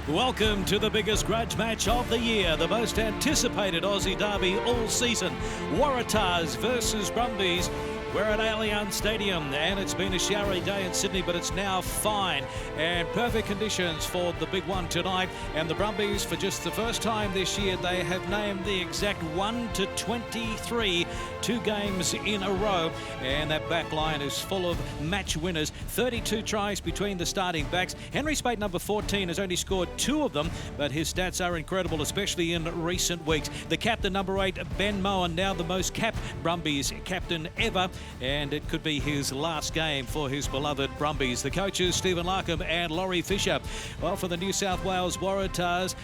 Welcome to the biggest grudge match of the year, the most anticipated Aussie derby all season. Waratahs versus Brumbies. We're at Allianz Stadium and it's been a showery day in Sydney, but it's now fine and perfect conditions for the big one tonight. And the Brumbies, for just the first time this year, they have named the exact 1 to 23, 2 games in a row. And that back line is full of match winners. 32 tries between the starting backs. Henry Spate, number 14, has only scored 2 of them, but his stats are incredible, especially in recent weeks. The captain, number 8, Ben Mowen, now the most capped Brumbies captain ever. And it could be his last game for his beloved Brumbies. The coaches, Stephen Larkham and Laurie Fisher. Well, for the New South Wales Waratahs,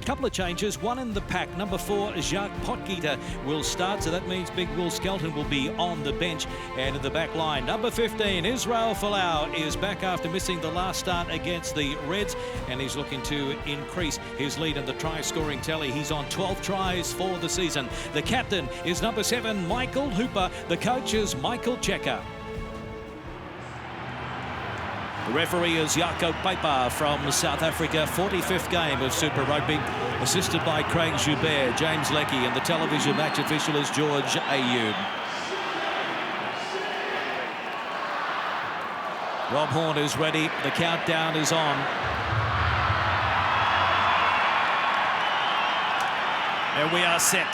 a couple of changes. One in the pack. Number 4, Jacques Potgieter will start, so that means Big Will Skelton will be on the bench. And in the back line, number 15, Israel Folau is back after missing the last start against the Reds, and he's looking to increase his lead in the try-scoring tally. He's on 12 tries for the season. The captain is number 7, Michael Hooper. The coach is Michael Checker. The referee is Jaco Paipa from South Africa, 45th game of Super Rugby, assisted by Craig Joubert, James Leckie, and the television match official is George Ayoub. Rob Horn is ready, the countdown is on. And we are set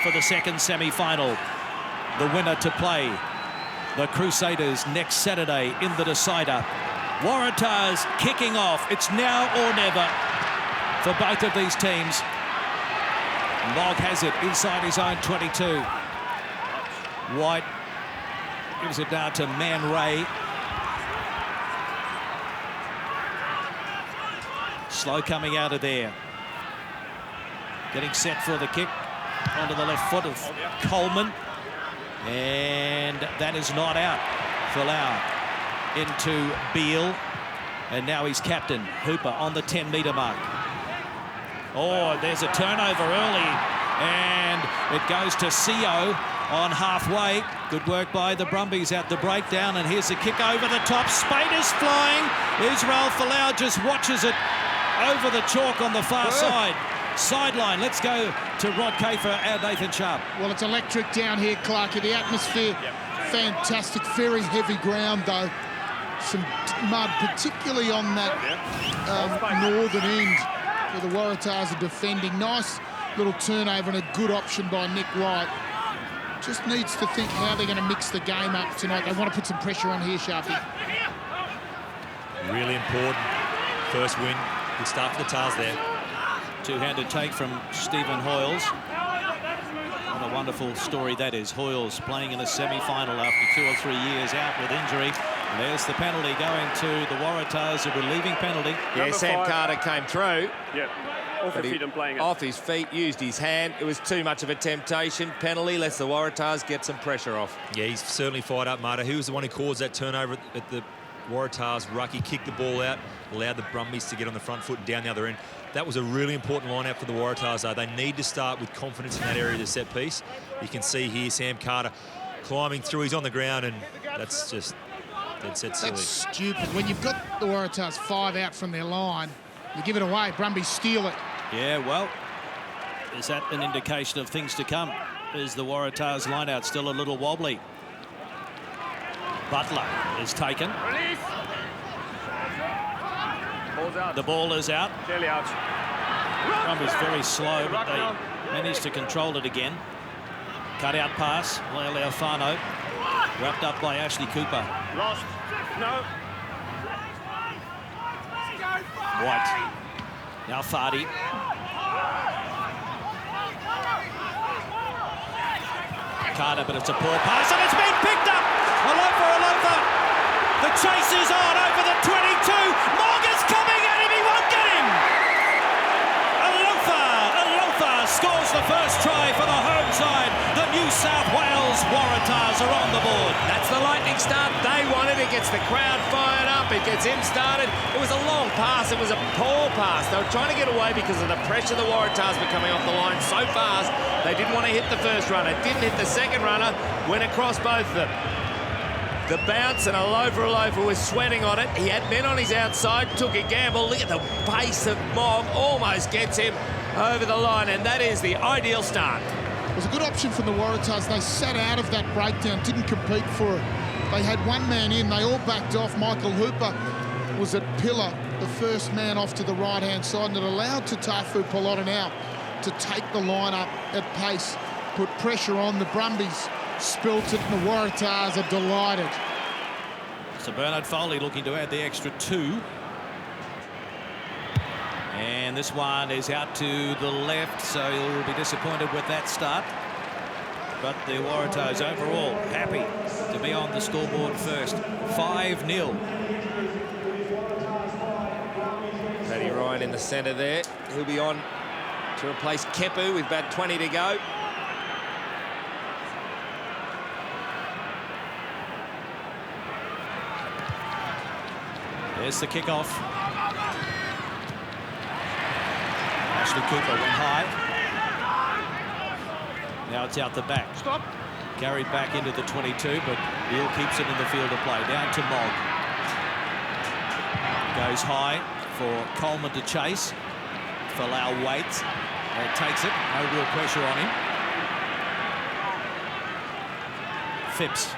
for the second semi-final. The winner to play the Crusaders next Saturday in the decider. Waratahs kicking off. It's now or never for both of these teams. Log has it inside his own 22. White gives it down to Man Ray. Slow coming out of there. Getting set for the kick onto the left foot of Coleman. And that is not out. Folau into Beale. And now he's captain. Hooper on the 10-metre mark. Oh, there's a turnover early. And it goes to Sio on halfway. Good work by the Brumbies at the breakdown. And here's a kick over the top. Spate is flying. Israel Folau just watches it over the chalk on the far side. Sideline. Let's go to Rod Kafer and Nathan Sharp. Well, it's electric down here, Clarkie. The atmosphere, fantastic. Very heavy ground, though. Some mud, particularly on that northern end where the Waratahs are defending. Nice little turnover and a good option by Nick Wright. Just needs to think how they're going to mix the game up tonight. They want to put some pressure on here, Sharpie. Really important. First win. Good start for the Tars there. Two-handed take from Stephen Hoyles. What a wonderful story that is. Hoyles playing in a semi-final after 2 or 3 years out with injury. And there's the penalty going to the Waratahs, a relieving penalty. Yeah, Sam Carter came through. Yeah, off his feet and playing it. Off his feet, used his hand. It was too much of a temptation. Penalty lets the Waratahs get some pressure off. Yeah, he's certainly fired up, Marta. He was the one who caused that turnover at the Waratahs ruck. He kicked the ball out, allowed the Brumbies to get on the front foot and down the other end. That was a really important line-out for the Waratahs, though. They need to start with confidence in that area of the set piece. You can see here Sam Carter climbing through. He's on the ground, and that's just dead set silly. That's stupid. When you've got the Waratahs 5 out from their line, you give it away. Brumbies steal it. Yeah, well, is that an indication of things to come? Is the Waratahs line-out still a little wobbly? Butler is taken. Release. Ball's out. The ball is out. Clearly out. Brumbies very slow, but they managed to control it again. Cut out pass. Leo Leofano. Wrapped up by Ashley Cooper. Lost. No. White. Now Fardy. Carter, but it's a poor pass, and it's been picked up. Alofa. The chase is on over the 22. Morgan's coming at him. He won't get him. Alofa scores the first try for the home side. The New South Wales Waratahs are on the board. That's the lightning start they wanted. It gets the crowd fired up. It gets him started. It was a long pass. It was a poor pass. They were trying to get away because of the pressure the Waratahs were coming off the line so fast. They didn't want to hit the first runner. Didn't hit the second runner. Went across both of them. The bounce, and a loafer was sweating on it. He had men on his outside, took a gamble. Look at the pace of Mogg, almost gets him over the line, and that is the ideal start. It was a good option from the Waratahs. They sat out of that breakdown, didn't compete for it. They had one man in, they all backed off. Michael Hooper was at pillar, the first man off to the right-hand side, and it allowed Tautafu Polota now to take the line up at pace, put pressure on. The Brumbies spilt it, and the Waratahs are delighted. So Bernard Foley looking to add the extra 2. And this one is out to the left, so he'll be disappointed with that start. But the Waratahs overall happy to be on the scoreboard first. 5-0. Paddy Ryan in the centre there. He'll be on to replace Kepu with about 20 to go. There's the kickoff. Ashley Cooper went high. Now it's out the back. Stop. Carried back into the 22, but Beale keeps it in the field of play. Down to Mogg. Goes high for Coleman to chase. Folau waits. Takes it. No real pressure on him. Phipps.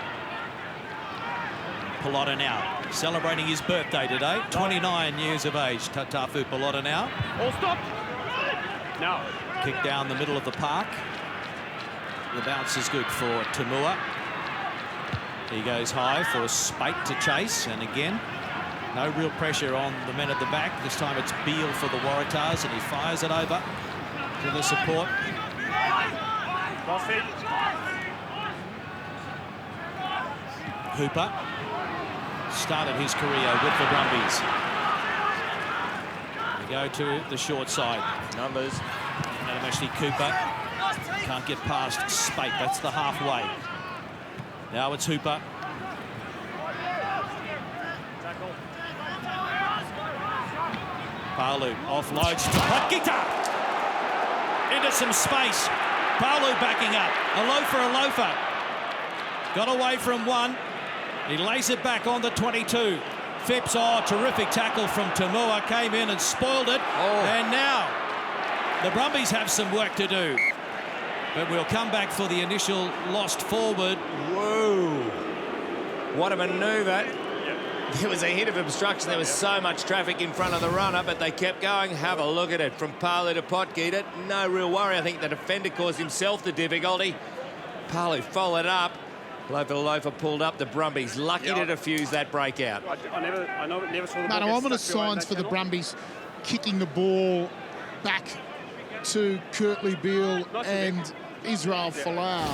Polota now, celebrating his birthday today. 29 years of age, Tautafu Polota now. All stopped. Now. Kick down the middle of the park. The bounce is good for Tamua. He goes high for Spate to chase, and again, no real pressure on the men at the back. This time it's Beale for the Waratahs, and he fires it over to the support. Last hit. Hooper started his career with the Brumbies. We go to the short side. Numbers. And Ashley Cooper can't get past Spate. That's the halfway. Now it's Hooper. Palu offloads to Potgieter. Into some space. Palu backing up. A loafer. Got away from one. He lays it back on the 22. Phipps, terrific tackle from Tamua. Came in and spoiled it. And now the Brumbies have some work to do. But we'll come back for the initial lost forward. Whoa. What a manoeuvre. There was a hit of obstruction. There was so much traffic in front of the runner, but they kept going. Have a look at it. From Palu to Potgieter. No real worry. I think the defender caused himself the difficulty. Palu followed up. Loafer pulled up the Brumbies. Lucky to defuse that breakout. I never saw the ball. No, ominous stuck behind signs that for the channel. Brumbies kicking the ball back to Kurtley Beale and Israel Folau.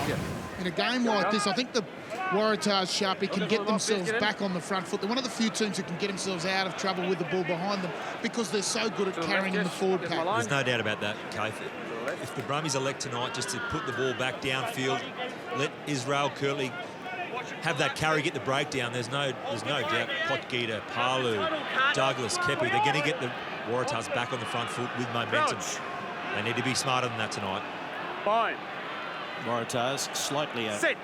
In a game like this, I think the Waratahs Sharpie can get themselves back on the front foot. They're one of the few teams who can get themselves out of trouble with the ball behind them because they're so good at carrying in the forward pack. There's no doubt about that, Keith. If the Brumbies elect tonight just to put the ball back downfield, let Israel Kurtley have that carry, get the breakdown, there's no doubt Potgieter, Palu, Douglas, Kepu, they're going to get the Waratahs back on the front foot with momentum. They need to be smarter than that tonight. Fine. Waratahs slightly Sit.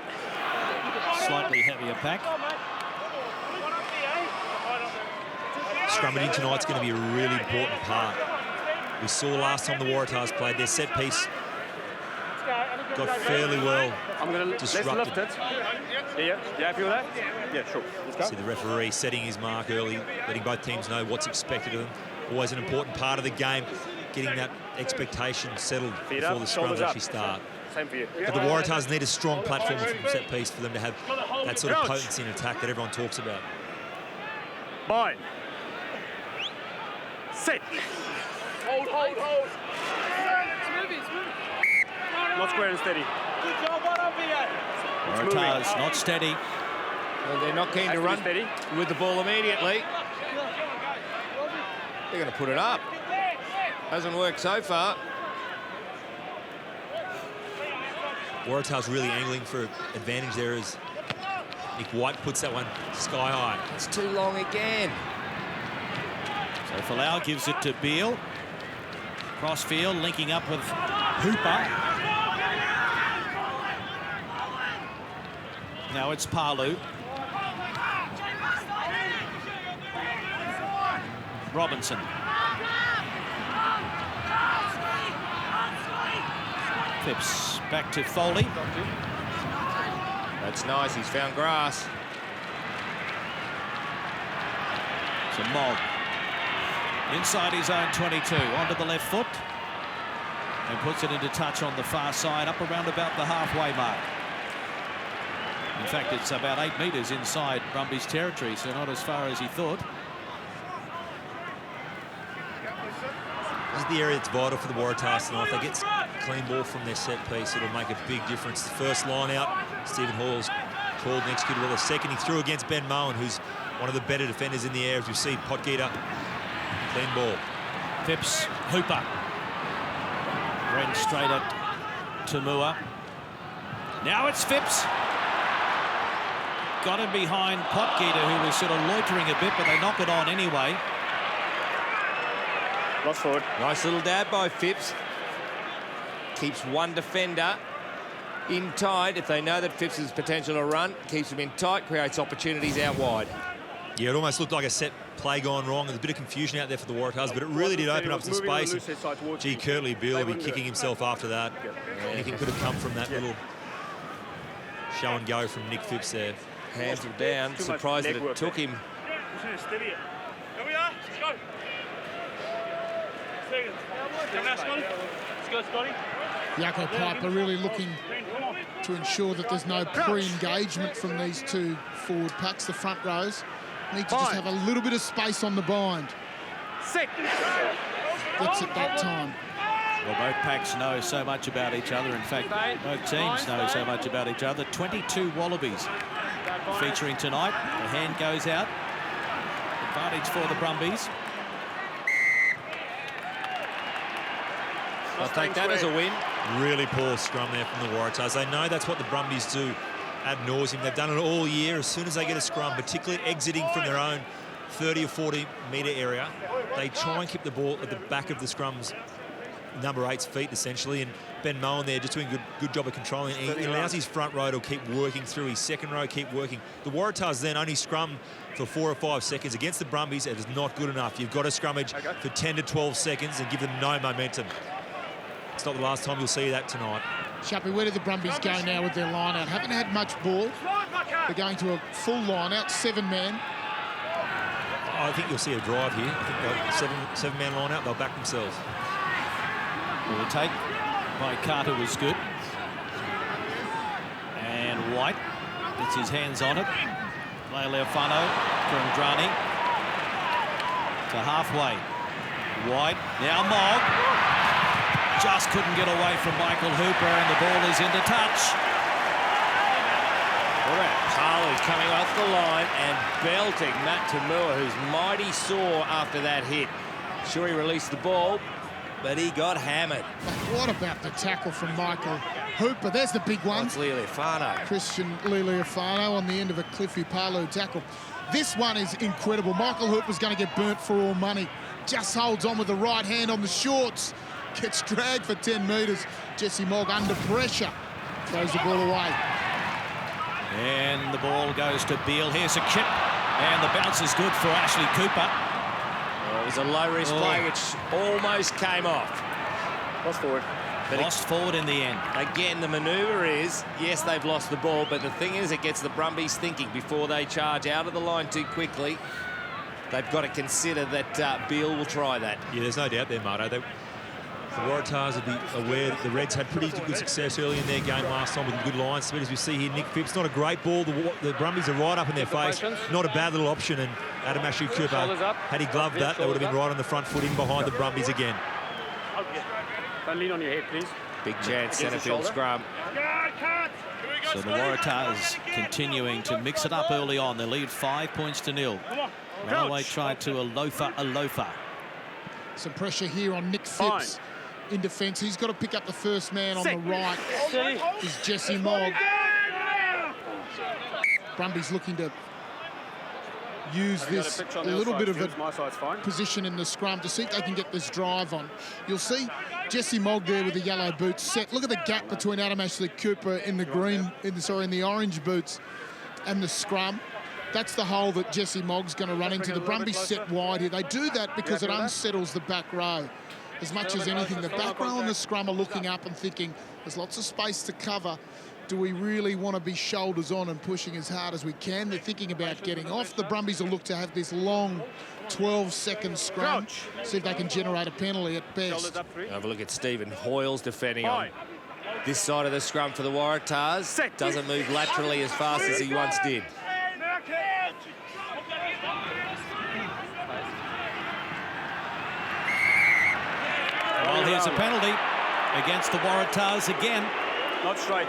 slightly heavier pack. Scrummaging tonight's going to be a really important part. We saw last time the Waratahs played, their set piece got fairly well I'm going to disrupted. lift it. Yeah, happy with that? Yeah, sure. Let's go. See the referee setting his mark early, letting both teams know what's expected of them. Always an important part of the game, getting that expectation settled Feet before up, the scrums shoulders up. actually start. Same for you. But the Waratahs need a strong platform from set piece for them to have that sort of potency in attack that everyone talks about. Fine. Sit. Hold. Not square and steady. Waratahs not steady. Well, they're not keen to run steady. with the ball immediately. They're going to put it up. Hasn't worked so far. Waratahs really angling for advantage there as Nick White puts that one sky high. It's too long again. So Folau gives it to Beale. Crossfield linking up with Hooper. Now it's Palu. Robinson. Phipps back to Foley. That's nice. He's found grass. So Mogg inside his own 22, onto the left foot, and puts it into touch on the far side, up around about the halfway mark. In fact, it's about 8 metres inside Brumbies territory, so not as far as he thought. This is the area that's vital for the Waratahs tonight. If they get clean ball from their set piece, it'll make a big difference. The first line out, Stephen Hall's called and executed well. The second, he threw against Ben Moen, who's one of the better defenders in the air. As you see, Potgieter, clean ball. Phipps, Hooper. Ran straight at Tamua. Now it's Phipps. Got him behind Potgieter, who was sort of loitering a bit, but they knock it on anyway. Lost forward. Nice little dab by Phipps. Keeps one defender in tight. If they know that Phipps has potential to run, keeps him in tight, creates opportunities out wide. Yeah, it almost looked like a set play gone wrong. There's a bit of confusion out there for the Waratahs, but it really did open up some space. Gee, Kirtley Beale will be kicking himself after that. Anything could have come from that little show and go from Nick Phipps there. Hands him down. Surprised that it took him. Here we are. Let's go. Let's go, Scotty. Yako Piper really looking to ensure that there's no pre-engagement from these two forward packs. The front rows need to just have a little bit of space on the bind. That's at that time. Well, both packs know so much about each other. In fact, both teams know so much about each other. 22 Wallabies featuring tonight. The hand goes out. Advantage for the Brumbies. I'll take that as a win. Really poor scrum there from the Waratahs. They know that's what the Brumbies do ad nauseum. They've done it all year. As soon as they get a scrum, particularly exiting from their own 30 or 40 metre area, they try and keep the ball at the back of the scrum's number 8's feet, essentially. And Ben Moen there just doing a good job of controlling it. He allows his front row to keep working through, his second row keep working. The Waratahs then only scrum for 4 or 5 seconds. Against the Brumbies, it is not good enough. You've got to scrummage for 10 to 12 seconds and give them no momentum. It's not the last time you'll see that tonight. Chappie, where do the Brumbies go now with their line out? Haven't had much ball. They're going to a full line out, 7-man. I think you'll see a drive here. I think they'll seven-man line out, they'll back themselves. Well, the take by Carter was good. And White gets his hands on it. Leofano from Drani to halfway. White, now Mogg. Just couldn't get away from Michael Hooper, and the ball is into touch. Palu coming off the line and belting Matt Tamua, who's mighty sore after that hit. Sure, he released the ball, but he got hammered. But what about the tackle from Michael Hooper? There's the big one. That's Leofano. Christian Leofano on the end of a Cliffy Palu tackle. This one is incredible. Michael Hooper's going to get burnt for all money. Just holds on with the right hand on the shorts. Gets dragged for 10 metres. Jesse Mogg under pressure. Throws the ball away. And the ball goes to Beale. Here's a chip. And the bounce is good for Ashley Cooper. Well, it was a low-risk play, which almost came off. Lost forward. But lost forward in the end. Again, the manoeuvre is, yes, they've lost the ball, but the thing is, it gets the Brumbies thinking before they charge out of the line too quickly. They've got to consider that Beale will try that. Yeah, there's no doubt there, Marto. The Waratahs would be aware that the Reds had pretty good success early in their game last time with good line speed. As we see here, Nick Phipps, not a great ball. The Brumbies are right up in their face. Not a bad little option. And Adam Ashley Cooper, had he gloved that, they would have been right on the front foot in behind the Brumbies again. Don't lean on your head, please. Big chance, centre field scrum. So the Waratahs continuing to mix it up early on. They lead 5 points to 0. Railway tried to alofa. Some pressure here on Nick Phipps. In defence, he's got to pick up the first man on the right. Is Jesse Mogg. Brumbies looking to use this a little bit of a position in the scrum to see if they can get this drive on. You'll see Jesse Mogg there with the yellow boots set. Look at the gap between Adam Ashley Cooper in the green, in the orange boots and the scrum. That's the hole that Jesse Mogg's going to run into. The Brumbies set wide here. They do that because it unsettles the back row as much as anything. The back row and the scrum are looking up and thinking, there's lots of space to cover. Do we really want to be shoulders on and pushing as hard as we can? They're thinking about getting off. The Brumbies will look to have this long 12-second scrum, see if they can generate a penalty at best. Have a look at Stephen Hoyle's defending on this side of the scrum for the Waratahs. Doesn't move laterally as fast as he once did. Well, here's a penalty against the Waratahs again. Not straight.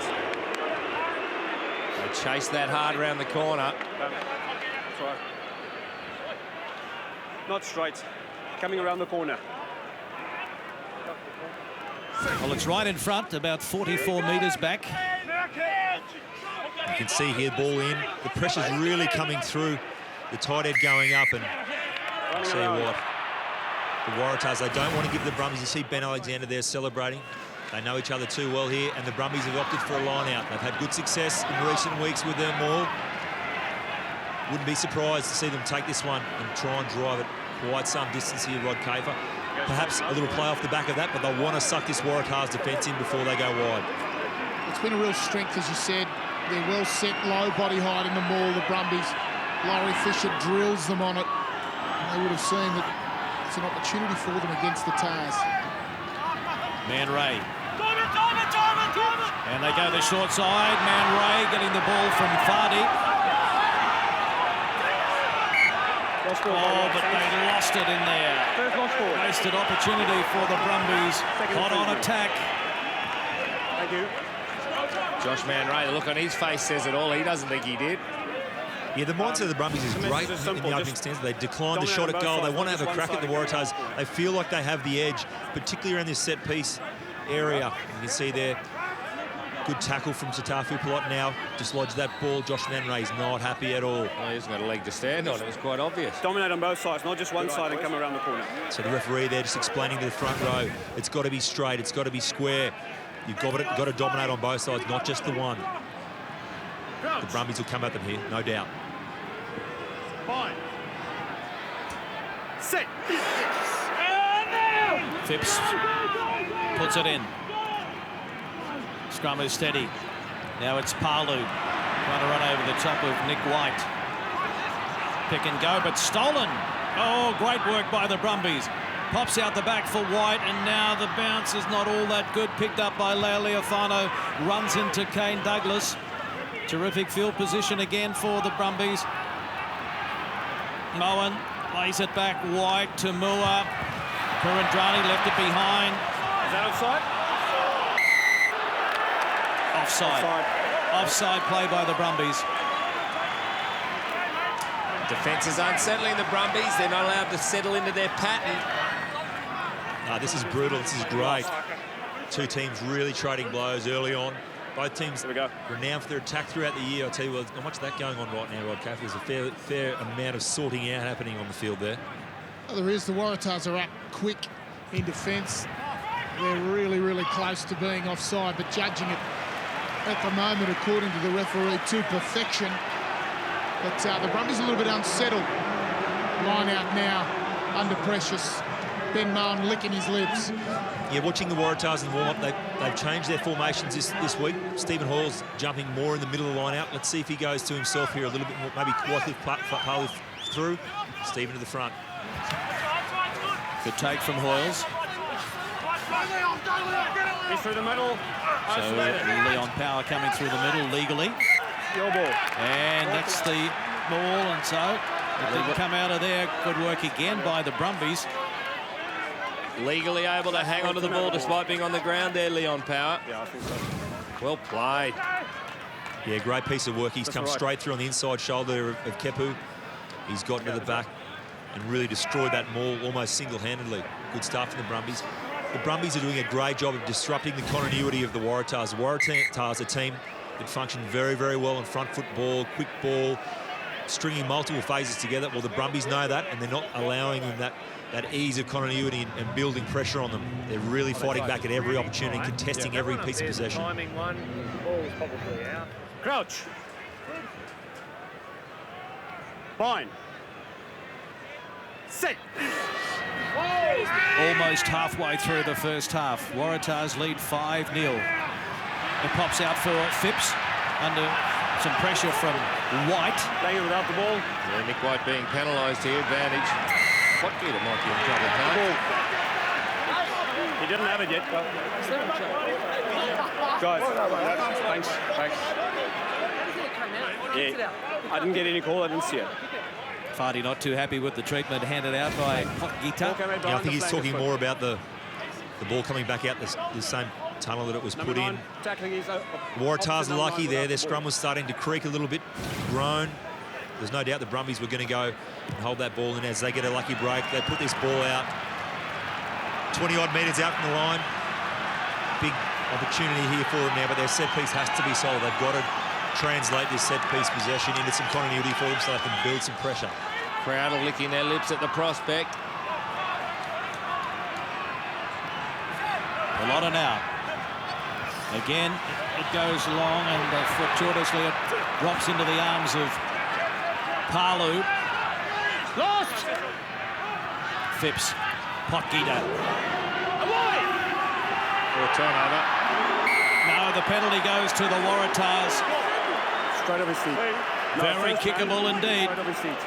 They chase that hard around the corner. That's right. Not straight. Coming around the corner. Well, it's right in front, about 44 metres back. You can see here, ball in. The pressure's really coming through. The tight head going up, and I'll tell you what, the Waratahs, they don't want to give the Brumbies. You see Ben Alexander there celebrating. They know each other too well here, and the Brumbies have opted for a line-out. They've had good success in recent weeks with them all. Wouldn't be surprised to see them take this one and try and drive it quite some distance here, Rod Kafer. Perhaps a little play off the back of that, but they'll want to suck this Waratahs defence in before they go wide. It's been a real strength, as you said. They're well set, low body height in the maul, the Brumbies. Laurie Fisher drills them on it. And they would have seen that it's an opportunity for them against the Tars. Man Ray. And they go the short side. Man Ray getting the ball from Vardy. Oh, but they lost it in there. Wasted opportunity for the Brumbies. Hot on attack. Thank you. Josh Man Ray, the look on his face says it all. He doesn't think he did. Yeah, the mindset of the Brumbies is great in the opening stance. They decline the shot at goal. They want to have a crack at the Waratahs. They feel like they have the edge, particularly around this set piece area. You can see there, good tackle from Satafu Pilot now. Dislodged that ball. Josh Man Ray's not happy at all. Well, he hasn't got a leg to stand on. It was quite obvious. Dominate on both sides, not just one side and come around the corner. So the referee there just explaining to the front row, it's got to be straight, it's got to be square. You've got to dominate on both sides, not just the one. The Brumbies will come at them here, no doubt. Fine. Set. Phipps puts it in. Scrum is steady. Now it's Palu trying to run over the top of Nick White. Pick and go, but stolen. Oh, great work by the Brumbies. Pops out the back for White, and now the bounce is not all that good. Picked up by Leo Leofano. Runs into Kane Douglas. Terrific field position again for the Brumbies. Moen lays it back. White to Mua. Kurandrani left it behind. Is that offside? Offside. Offside play by the Brumbies. Defence is unsettling the Brumbies. They're not allowed to settle into their pattern. No, this is brutal. This is great. Two teams really trading blows early on. Both teams renowned for their attack throughout the year. I'll tell you what, not much of that going on right now, Rod Caff. There's a fair amount of sorting out happening on the field there. Well, there is. The Waratahs are up quick in defence. They're really, really close to being offside, but judging it at the moment, according to the referee, to perfection. But the Brumbies are a little bit unsettled. Line out now, under pressure. Ben Moen licking his lips. Yeah, watching the Waratahs in the warm-up, they've changed their formations this week. Stephen Hoyle's jumping more in the middle of the line-out. Let's see if he goes to himself here a little bit more, maybe Wycliffe Palu through. Stephen to the front. Good take from Hoyles. He's through the middle. So Leon Power coming through the middle legally. Your ball. And that's the ball, and so it didn't come out of there. Good work again by the Brumbies. Legally able to hang on to the ball despite being on the ground there, Leon Power. Yeah, I think so. Well played. Yeah, great piece of work. He's come straight through on the inside shoulder of Kepu. He's gotten to the back and really destroyed that maul almost single-handedly. Good stuff from the Brumbies. The Brumbies are doing a great job of disrupting the continuity of the Waratahs. The Waratahs are a team that function very, very well in front foot ball, quick ball, stringing multiple phases together. Well, the Brumbies know that, and they're not allowing them that ease of continuity and building pressure on them. They're really fighting back at every opportunity, contesting every piece of possession. Timing one, ball's probably out. Crouch. Fine. Set. Almost halfway through the first half. Waratahs lead 5-0. It pops out for Phipps under some pressure from White. Playing it without the ball. Yeah, Nick White being penalised here, advantage. Potgieter might be in trouble now. He didn't have it yet. Guys, thanks. Yeah, I didn't get any call, I didn't see it. Fardy not too happy with the treatment handed out by Potgieter. Yeah, I think he's talking more about the ball coming back out the same tunnel that it was put in. Waratahs lucky there. Their scrum was starting to creak a little bit, groan. There's no doubt the Brumbies were going to go and hold that ball in as they get a lucky break. They put this ball out 20-odd metres out from the line. Big opportunity here for them now, but their set piece has to be solved. They've got to translate this set piece possession into some continuity for them so they can build some pressure. Crowd are licking their lips at the prospect. A lot of now. Again, it goes long and fortuitously it drops into the arms of Palu. Lost! Phipps, Potgieter. Or turnover. No, the penalty goes to the Waratahs. Straight off his feet. Very kickable indeed. Straight off his feet.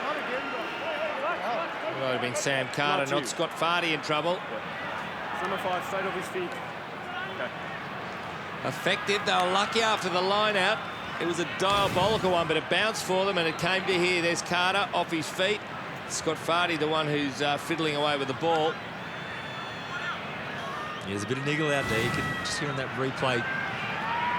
It might have been Sam Carter, not Scott Fardy in trouble. Number 5, straight off his feet. Okay. Effective, they were lucky after the line out. It was a diabolical one, but it bounced for them and it came to here. There's Carter off his feet. Scott Fardy, the one who's fiddling away with the ball. Yeah, there's a bit of niggle out there. You can just hear on that replay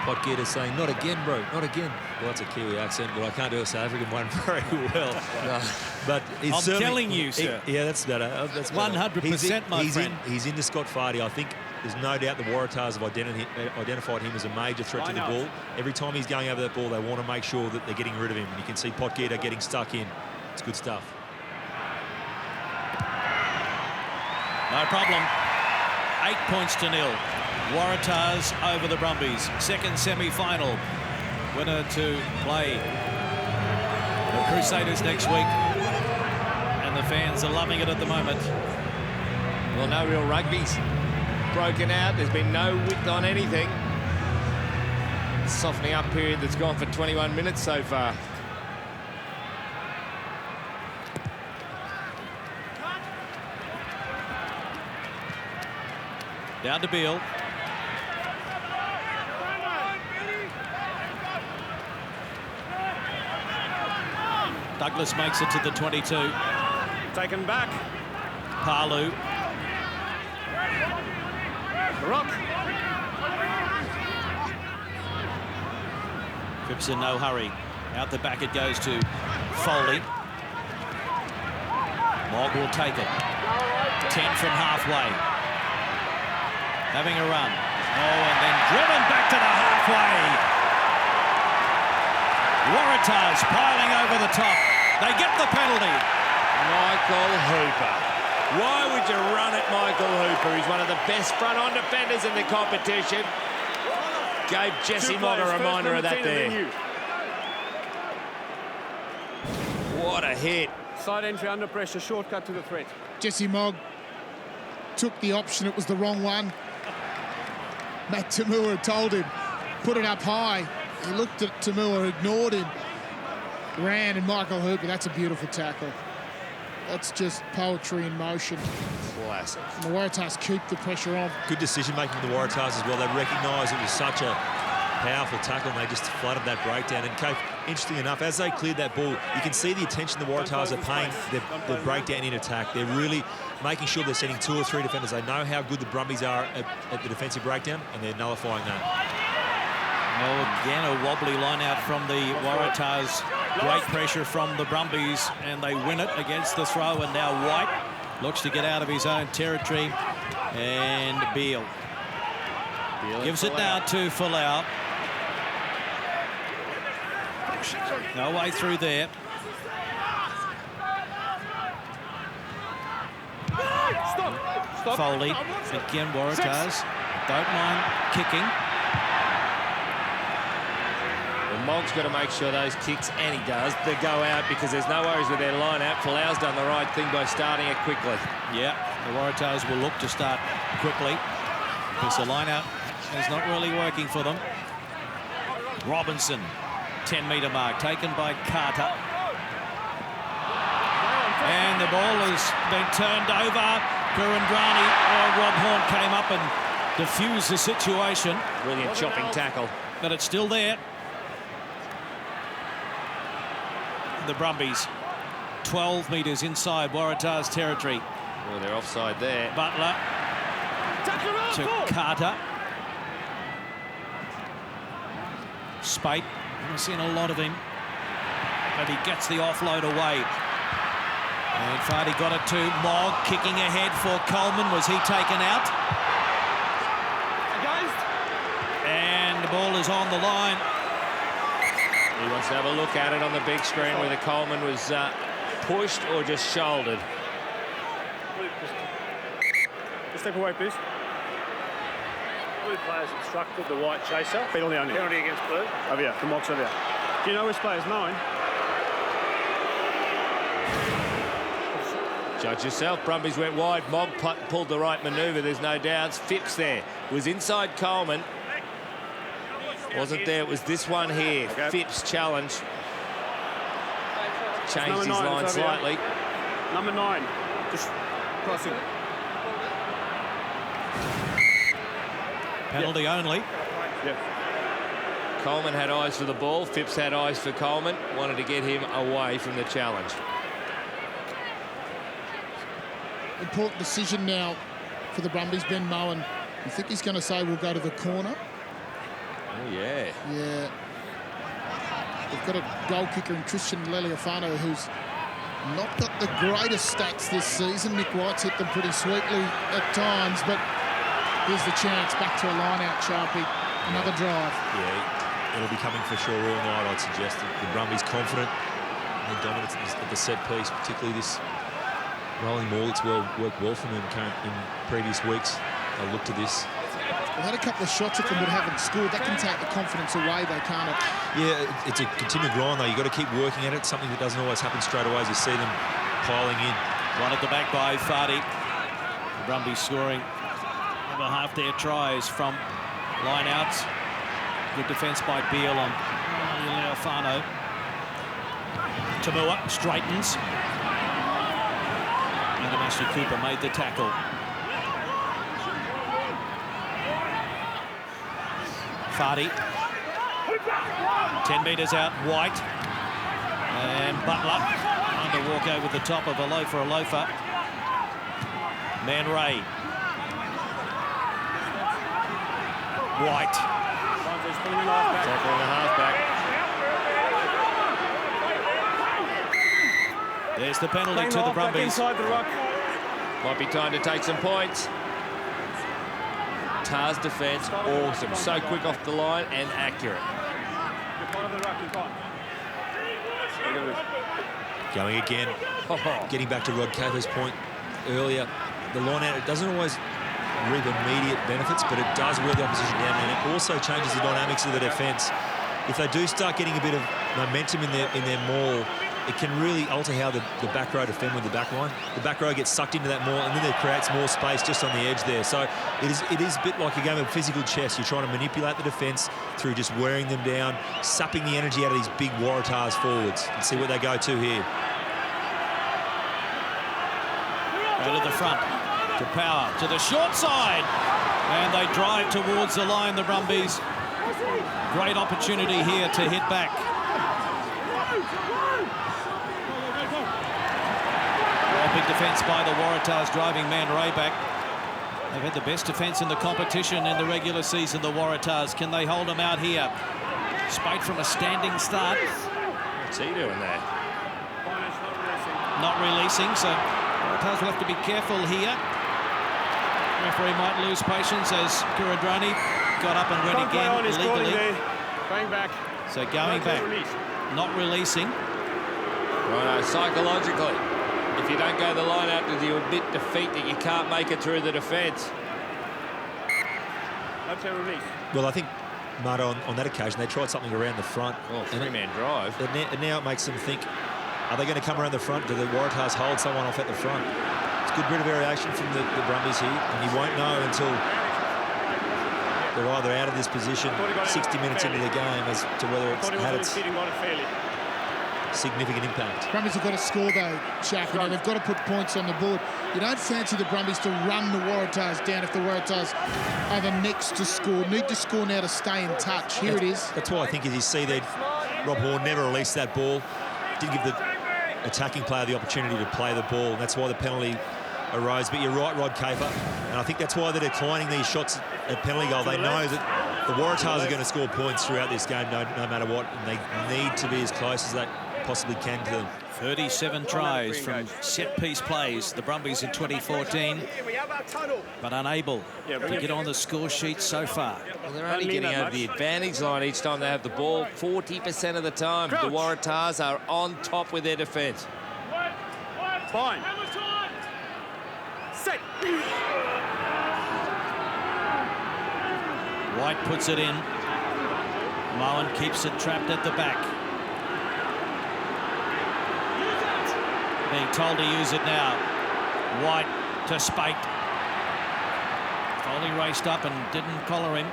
Potgieter saying, "Not again, bro, not again." Well, that's a Kiwi accent, but I can't do a South African one very well. No. But I'm telling you, sir. Yeah, that's better. That's better. 100%, my friend. He's into Scott Fardy. I think there's no doubt the Waratahs have identified him as a major threat to the ball. Every time he's going over that ball, they want to make sure that they're getting rid of him. And you can see Potgieter getting stuck in. It's good stuff. No problem. 8 points to 0. Waratahs over the Brumbies. Second semi-final. Winner to play the Crusaders next week. And the fans are loving it at the moment. Well, no real rugby's broken out. There's been no width on anything. Softening up period that's gone for 21 minutes so far. Down to Beale. Douglas makes it to the 22. Taken back. Palu. Rock. Phipps in no hurry. Out the back it goes to Foley. Mogg will take it. 10 from halfway. Having a run. Oh, and then driven back to the halfway. Waratahs piling over the top. They get the penalty. Michael Hooper. Why would you run at Michael Hooper? He's one of the best front-on defenders in the competition. Gave Jesse Mogg a reminder of that there. What a hit. Side entry under pressure, shortcut to the threat. Jesse Mogg took the option. It was the wrong one. Matt Tamua told him, put it up high. He looked at Tamua, ignored him, ran, and Michael Hooper, that's a beautiful tackle. That's just poetry in motion. Classic. And the Waratahs keep the pressure on. Good decision-making from the Waratahs as well. They recognised it was such a powerful tackle and they just flooded that breakdown. And Kate, interesting enough, as they cleared that ball, you can see the attention the Waratahs are paying the breakdown in attack. They're really making sure they're sending 2 or 3 defenders. They know how good the Brumbies are at the defensive breakdown, and they're nullifying that. Well, again, a wobbly line out from the Waratahs. Great pressure from the Brumbies, and they win it against the throw. And now White looks to get out of his own territory. And Beale gives it now to Folau. No way through there. Stop. Foley. Again, Waratahs don't mind kicking. Mogg's got to make sure those kicks, and he does, they go out because there's no worries with their line-out. Folau's done the right thing by starting it quickly. Yeah, the Waratahs will look to start quickly because the line-out is not really working for them. Robinson, 10-metre mark, taken by Carter. And the ball has been turned over. Kurandrani, Rob Horn came up and diffused the situation. Brilliant chopping tackle. But it's still there. The Brumbies, 12 metres inside Waratahs territory. Oh, they're offside there. Butler to Carter. Spate, I've seen a lot of him, but he gets the offload away. And Fardy got it to Mogg, kicking ahead for Coleman. Was he taken out? And the ball is on the line. He wants to have a look at it on the big screen whether Coleman was pushed or just shouldered. Step away, please. Blue players instructed the white chaser. Penalty only. Penalty against blue. Over here, from Mox over here. Do you know which player's 9? Judge yourself. Brumbies went wide. Mogg pulled the right manoeuvre, there's no doubts. Phipps there was inside Coleman. Wasn't there, it was this one here. Okay. Phipps challenge. Changed his line slightly. Number 9, just crossing. Penalty only. Yeah. Coleman had eyes for the ball. Phipps had eyes for Coleman. Wanted to get him away from the challenge. Important decision now for the Brumbies. Ben Mowen, I think he's going to say we'll go to the corner. Oh, yeah. Yeah. They've got a goal kicker in Christian Leliofano, who's not got the greatest stats this season. Nick White's hit them pretty sweetly at times, but here's the chance. Back to a line-out, Sharpie. Another drive. Yeah, it'll be coming for sure all night, I'd suggest. The Brumbies confident in the dominance at the set piece, particularly this rolling ball. It's worked well for them in previous weeks. They'll look to this. They've had a couple of shots at them but haven't scored. That can take the confidence away, they can't. Yeah, it's a continued grind, though. You've got to keep working at it, something that doesn't always happen straight away as you see them piling in. One at the back by Fardy. The Brumbies scoring over half their tries from line-outs. Good defence by Beale on Leofano. Tamua straightens. And Ashley Cooper made the tackle. Fardy. 10 metres out, White. And Butler. Under walk over the top of a loafer. Man Ray. White. Tackling the halfback. There's the penalty to the Brumbies. Inside the ruck. Might be time to take some points. Tars defence, awesome. So quick off the line and accurate. Going again. Getting back to Rod Caver's point earlier, the line out, it doesn't always reap immediate benefits, but it does wear the opposition down, and it also changes the dynamics of the defence. If they do start getting a bit of momentum in their maul, it can really alter how the back row defend with the back line. The back row gets sucked into that maul, and then it creates more space just on the edge there. So it is a bit like a game of physical chess. You're trying to manipulate the defence through just wearing them down, sapping the energy out of these big Waratahs forwards, and see what they go to here. Go to the front, to Power, to the short side. And they drive towards the line, the Brumbies. Great opportunity here to hit back. Big defence by the Waratahs, driving Man Ray back. They've had the best defence in the competition in the regular season, the Waratahs. Can they hold them out here? Spate from a standing start. What's he doing there? Not releasing, so Waratahs will have to be careful here. Referee might lose patience as Kurandrani got up and went again illegally. Going back. So going back, not releasing. Right, psychologically. If you don't go the line out, do you admit defeat that you can't make it through the defence? Well, I think Mud, on that occasion, they tried something around the front. Oh, three-man drive. And now it makes them think, are they going to come around the front? Do the Waratahs hold someone off at the front? It's a good bit of variation from the Brumbies here, and you won't know until they're either out of this position 60 minutes into the game as to whether it's had its significant impact. Brumbies have got to score though, Chuck, and they've got to put points on the board. You don't fancy the Brumbies to run the Waratahs down if the Waratahs are the next to score. Need to score now to stay in touch. Here it is. That's why I think, as you see there, Rob Horne never released that ball. Didn't give the attacking player the opportunity to play the ball, and that's why the penalty arose. But you're right, Rod Caper, and I think that's why they're declining these shots at penalty goal. They know that the Waratahs are going to score points throughout this game, no matter what, and they need to be as close as they possibly can to them. 37 tries from set-piece plays, the Brumbies in 2014, but unable to get on the score sheet so far. Well, they're only getting over the advantage line each time they have the ball 40% of the time. The Waratahs are on top with their defence. Fine. Set. White puts it in. Moen keeps it trapped at the back. Being told to use it now. White to Spate. Foley raced up and didn't collar him.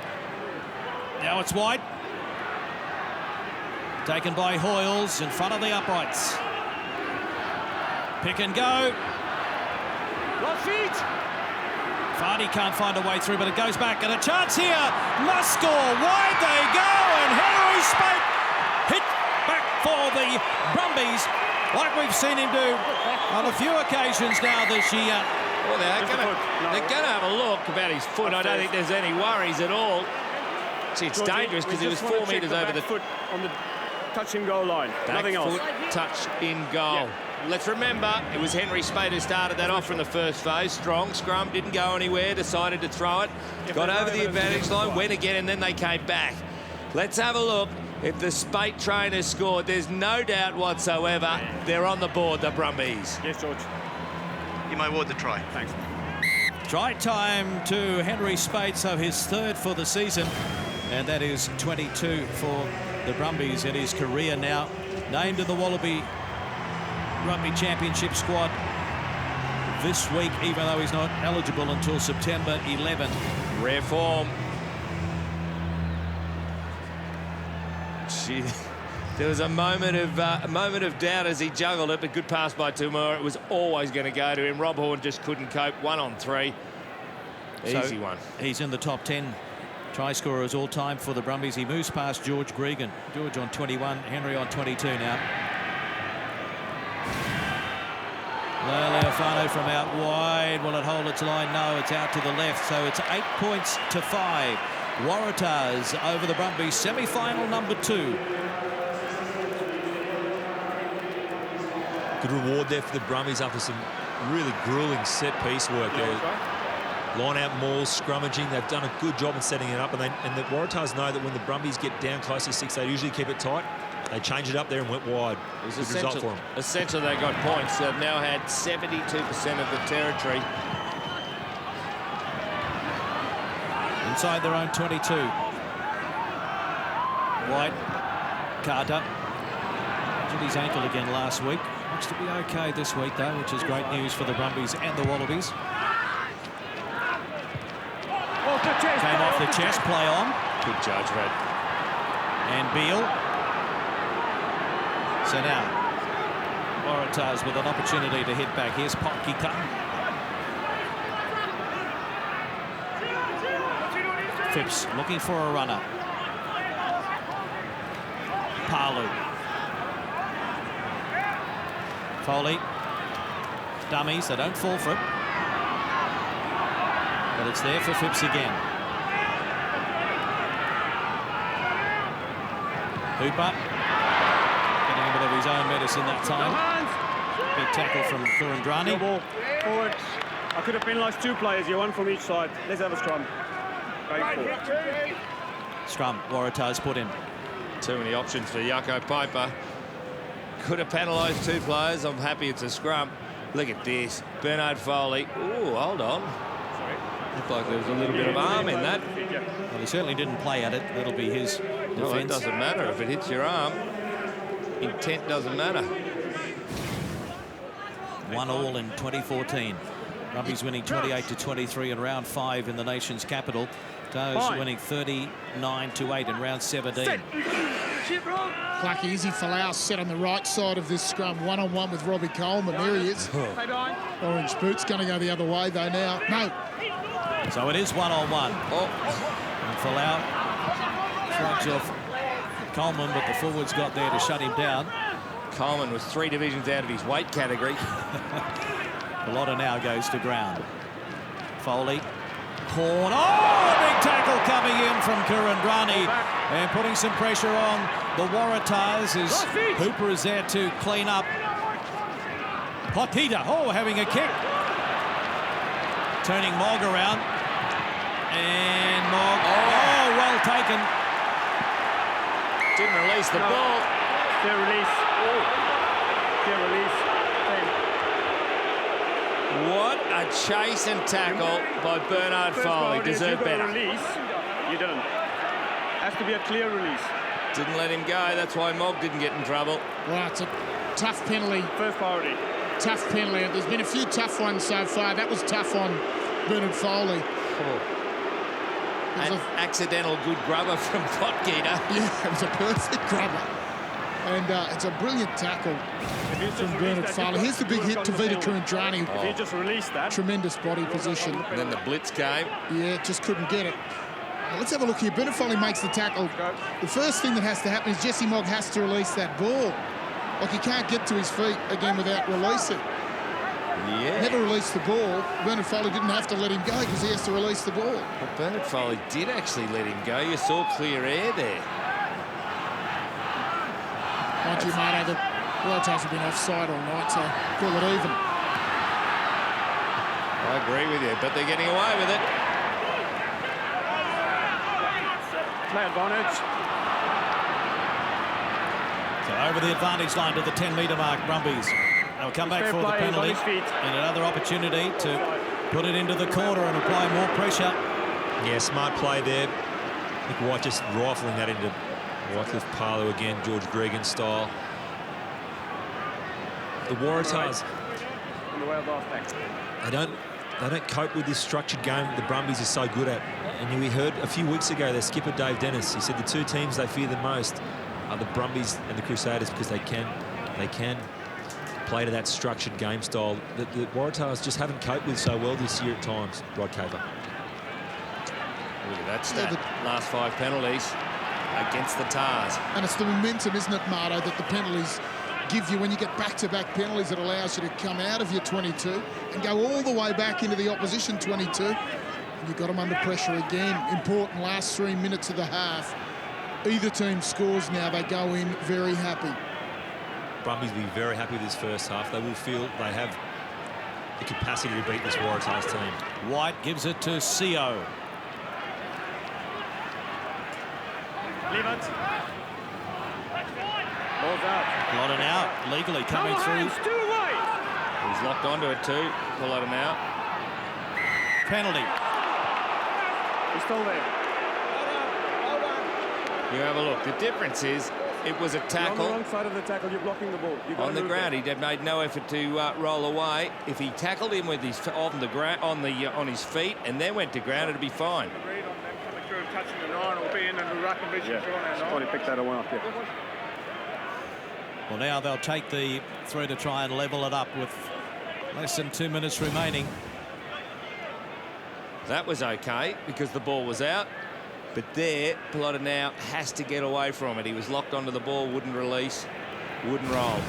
Now it's White. Taken by Hoyles in front of the uprights. Pick and go. Vardy can't find a way through, but it goes back, and a chance here. Must score. Wide they go, and Henry Spate hit back for the Brumbies, like we've seen him do on a few occasions now this year. Well, they're going to have a look about his foot. I don't think there's any worries at all. It's dangerous because he was 4 metres over the foot on the touch-in goal line. Nothing else. Foot touch in goal. Yeah. Let's remember, it was Henry Spate who started that off from the first phase. Strong scrum, didn't go anywhere, decided to throw it. Got over the advantage line, went again, and then they came back. Let's have a look. If the Spate trainers scored, there's no doubt whatsoever they're on the board, the Brumbies. Yes, George. You may award the try. Thanks. Try time to Henry Spate, so his third for the season, and that is 22 for the Brumbies in his career now. Named in the Wallaby Rugby Championship squad this week, even though he's not eligible until September 11. Rare form. Gee, there was a moment of doubt as he juggled it, but good pass by Tumura. It was always going to go to him. Rob Horne just couldn't cope. 1 on 3. Easy one. He's in the top 10 try scorers all time for the Brumbies. He moves past George Gregan. George on 21, Henry on 22 now. Leofano from out wide. Will it hold its line? No, it's out to the left. So it's 8 points to 5. Waratahs over the Brumbies. Semi-final number 2. Good reward there for the Brumbies after some really grueling set-piece work there. Line-out mauls, scrummaging. They've done a good job in setting it up. And the Waratahs know that when the Brumbies get down close to 6, they usually keep it tight. They changed it up there and went wide. It was good result for them. Essentially, they got points. They've now had 72% of the territory. Inside their own 22. White, Carter. Injured his ankle again last week. Looks to be okay this week, though, which is great news for the Brumbies and the Wallabies. Came off the chest, play on. Good judgment. And Beale. So now, Waratahs with an opportunity to hit back. Here's Potkita. Phipps looking for a runner. Palu. Foley. Dummies, they don't fall for it. But it's there for Phipps again. Hooper. Getting a bit of his own medicine that time. Big tackle from Kurandrani. Forward. I could have penalised 2 players here, 1 from each side. Let's have a scrum. Scrum, Waratahs put in. Too many options for Jaco Piper. Could have penalised 2 players. I'm happy it's a scrum. Look at this. Bernard Foley. Ooh, hold on. Looked like there was a little bit of arm in that. Well, he certainly didn't play at it. That'll be his defence. No, it doesn't matter if it hits your arm. Intent doesn't matter. 1-1 in 2014. Brumbies winning 28-23 in round 5 in the nation's capital. Toes winning 39-8 in round 17. Clarkie, Izzy Folau set on the right side of this scrum, one-on-one with Robbie Coleman. There he is. Orange boots going to go the other way, though, now. No. So it is 1-on-1. Oh. And Folau shrugs off Coleman, but the forwards got there to shut him down. Coleman was 3 divisions out of his weight category. Bellotta now goes to ground. Foley. Horn. Oh, big tackle coming in from Kurandrani and putting some pressure on the Waratahs as Hooper is there to clean up. Potita, having a kick. Turning Mogg around. And Mogg, well taken. Didn't release the ball. Fair release. Fair release. What a chase and tackle by Bernard Foley. Deserved better. Release, you don't. Has to be a clear release. Didn't let him go. That's why Mogg didn't get in trouble. Well, it's a tough penalty. First priority. Tough penalty. There's been a few tough ones so far. That was tough on Bernard Foley. An accidental good grubber from Potgieter. Yeah, it was a perfect grubber. And it's a brilliant tackle from Bernard Foley. Here's the big hit to Vita Kurandrani. If he just released that. Tremendous body position. And then the blitz came. Yeah, just couldn't get it. Now, let's have a look here. Bernard Foley makes the tackle. The first thing that has to happen is Jesse Mogg has to release that ball. Like, he can't get to his feet again without releasing. Yeah. Never released the ball. Bernard Foley didn't have to let him go because he has to release the ball. But Bernard Foley did actually let him go. You saw clear air there. Mind you, Marto, the Waratahs have been offside all night, so call it even. I agree with you, but they're getting away with it. Play advantage. So over the advantage line to the 10-metre mark, Brumbies. They'll come back for the penalty and another opportunity to put it into the corner and apply more pressure. Yeah, smart play there. I think White just rifling that into Wycliffe Palu again, George Gregan style. The Waratahs, they don't cope with this structured game that the Brumbies are so good at. And we heard a few weeks ago their skipper Dave Dennis, he said the 2 teams they fear the most are the Brumbies and the Crusaders because they can play to that structured game style that the Waratahs just haven't coped with so well this year at times. Rod Caver. Look at that stat. Last 5 penalties against the Tars. And it's the momentum, isn't it, Marto, that the penalties give you when you get back-to-back penalties. It allows you to come out of your 22 and go all the way back into the opposition 22. And you've got them under pressure again. Important last 3 minutes of the half. Either team scores now, they go in very happy. Brumbies will be very happy with this first half. They will feel they have the capacity to beat this Waratahs team. White gives it to Sio. Leave it. Ball's out. Bellotta now legally coming through. Still away. He's locked onto it too. Pull him out. Penalty. He's still there. You have a look. The difference is it was a tackle. You're on the wrong side of the tackle. You're blocking the ball. On the ground, he made no effort to roll away. If he tackled him with his on his feet and then went to ground, it'd be fine. Agreed on them coming through and touching the line or being in the ruck and reaching through on our line. Probably picked that one up, yeah. Well, now they'll take the through to try and level it up with less than 2 minutes remaining. That was okay because the ball was out. But there, Bellotta now has to get away from it. He was locked onto the ball, wouldn't release, wouldn't roll.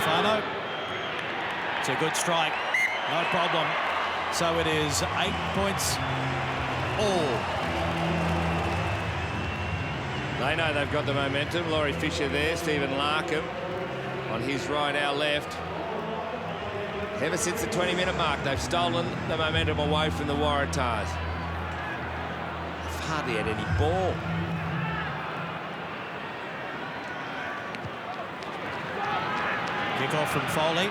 Fano. It's a good strike. No problem. So it is 8 points all. They know they've got the momentum. Laurie Fisher there, Stephen Larkham on his right, our left. Ever since the 20-minute mark, they've stolen the momentum away from the Waratahs. They've hardly had any ball. Kick off from Foley.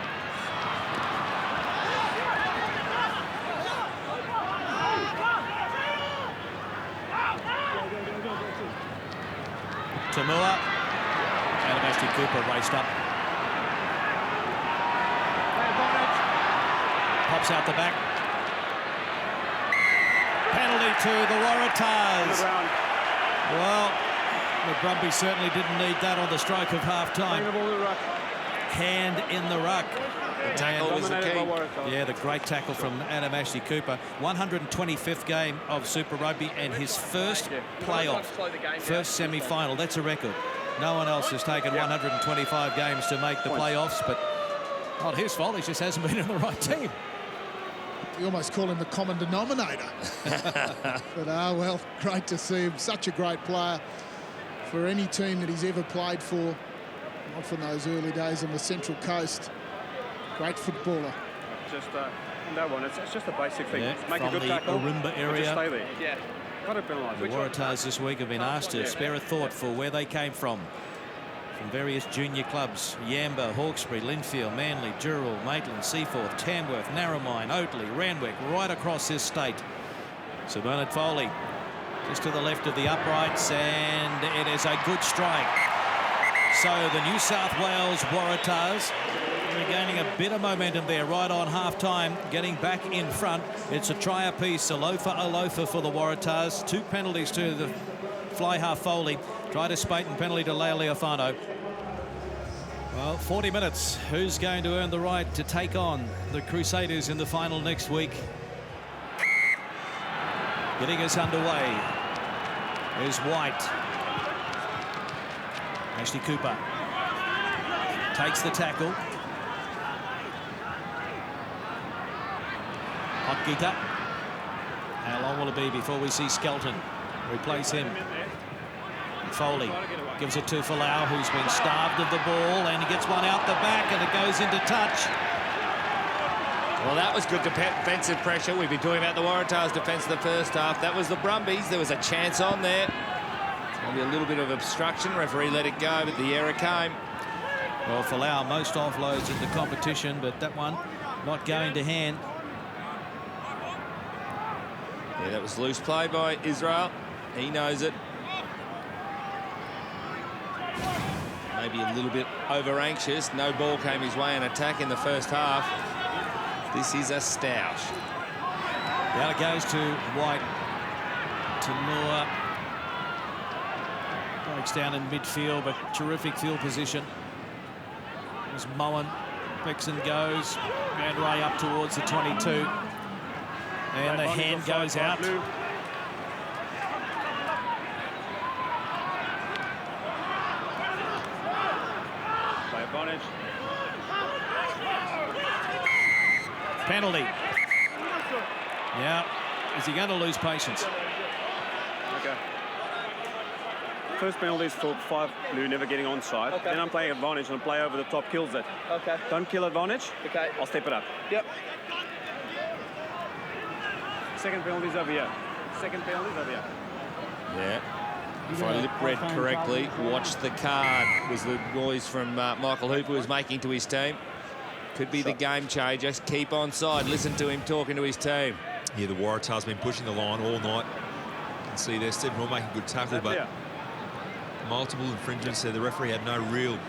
Tamua. And Ashley Cooper raced up. Pops out the back. Penalty to the Waratahs. Well, the Brumbies certainly didn't need that on the stroke of half-time. Hand in the ruck. The tackle was the key. Yeah, the great tackle from Adam Ashley Cooper. 125th game of Super Rugby and his first playoff, first semi-final. That's a record. No one else has taken 125 games to make the playoffs, but not his fault. He just hasn't been in the right team. You almost call him the common denominator. But, well, great to see him. Such a great player for any team that he's ever played for. Not from those early days on the Central Coast. Great footballer. Just that one, it's just a basic thing. Yeah, Make from a good the tackle, Orimba area. just stay there. Yeah. Got to penalise. The Waratahs this week have been asked to spare a thought for where they came from various junior clubs: Yamba, Hawkesbury, Linfield, Manly, Dural, Maitland, Seaforth, Tamworth, Narromine, Oatley, Randwick, right across this state. So Bernard Foley just to the left of the uprights, and it is a good strike. So the New South Wales Waratahs regaining a bit of momentum there right on half-time, getting back in front. It's a try apiece, Alofa for the Waratahs. 2 penalties to the fly half Foley. Try to spate and penalty to Leo Leofano. Well, 40 minutes. Who's going to earn the right to take on the Crusaders in the final next week? Getting us underway is White. Ashley Cooper takes the tackle. Hotgita. How long will it be before we see Skelton replace him? Foley gives it to Folau, who's been starved of the ball, and he gets one out the back, and it goes into touch. Well, that was good defensive pressure. We've been talking about the Waratahs' defence in the first half. That was the Brumbies. There was a chance on there. Maybe a little bit of obstruction. Referee let it go, but the error came. Well, Folau, most offloads in the competition, but that one not going to hand. Yeah, that was loose play by Israel. He knows it. Maybe a little bit over-anxious. No ball came his way in attack in the first half. This is a stoush. Now it goes to White. Tamua breaks down in midfield, but terrific field position. As Moen picks and goes. And Ray up towards the 22. And the hand goes out. Penalty. Yeah. Is he going to lose patience? Okay. First penalty is for 5 blue, never getting onside. Okay. Then I'm playing advantage and play over the top, kills it. Okay. Don't kill advantage. Okay. I'll step it up. Yep. Second penalty's over here. Second penalty's over here. Yeah. If I lip-read correctly, watch the card was the noise from Michael Hooper was making to his team. Could be the game changer. Just keep on side. Listen to him talking to his team. Yeah, the Waratahs have been pushing the line all night. You can see there, Stephen Hall making a good tackle, but multiple infringements there. The referee had no real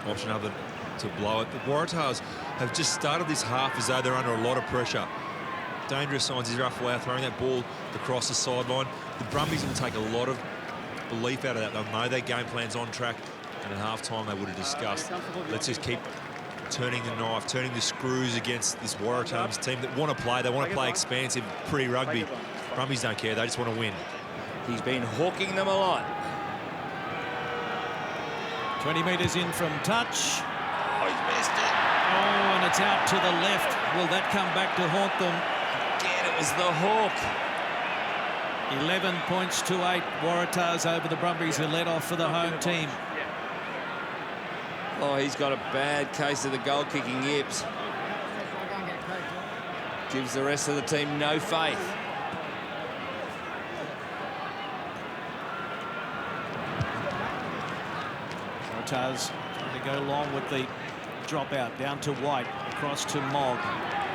option other than to blow it. The Waratahs have just started this half as though they're under a lot of pressure. Dangerous signs. Israel Folau throwing that ball across the sideline. The Brumbies will take a lot of belief out of that. They'll know their game plan's on track, and at half-time they would have discussed, let's just keep turning the knife, turning the screws against this Waratahs team that want to play. They want to play expansive pre-rugby. Brumbies don't care. They just want to win. He's been hawking them a lot. 20 metres in from touch. Oh, he's missed it. Oh, and it's out to the left. Will that come back to haunt them? Again, it was the hawk. 11 points to 8. Waratahs over the Brumbies, who led off for the home team. Oh, he's got a bad case of the goal-kicking yips. Gives the rest of the team no faith. Waratahs trying to go long with the dropout. Down to White, across to Mogg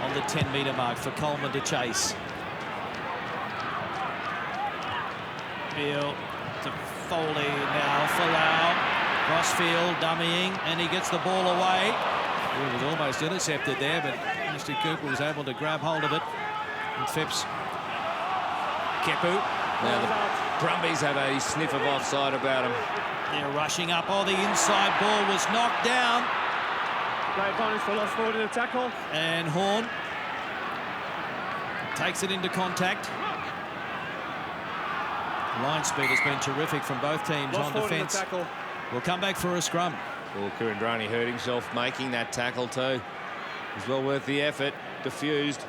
on the 10-metre mark for Coleman to chase. Beale to Foley now for Lau. Crossfield dummying, and he gets the ball away. It was almost intercepted there, but Mr. Cooper was able to grab hold of it. And Phipps. Kepu. Now the Brumbies have a sniff of offside about them. They're rushing up. Oh, the inside ball was knocked down. Great advantage for lost forward in the tackle. And Horn takes it into contact. Line speed has been terrific from both teams Lost on forward in the defence. tackle. We'll come back for a scrum. Well, Kurandrani hurt himself making that tackle too. It was well worth the effort. Diffused.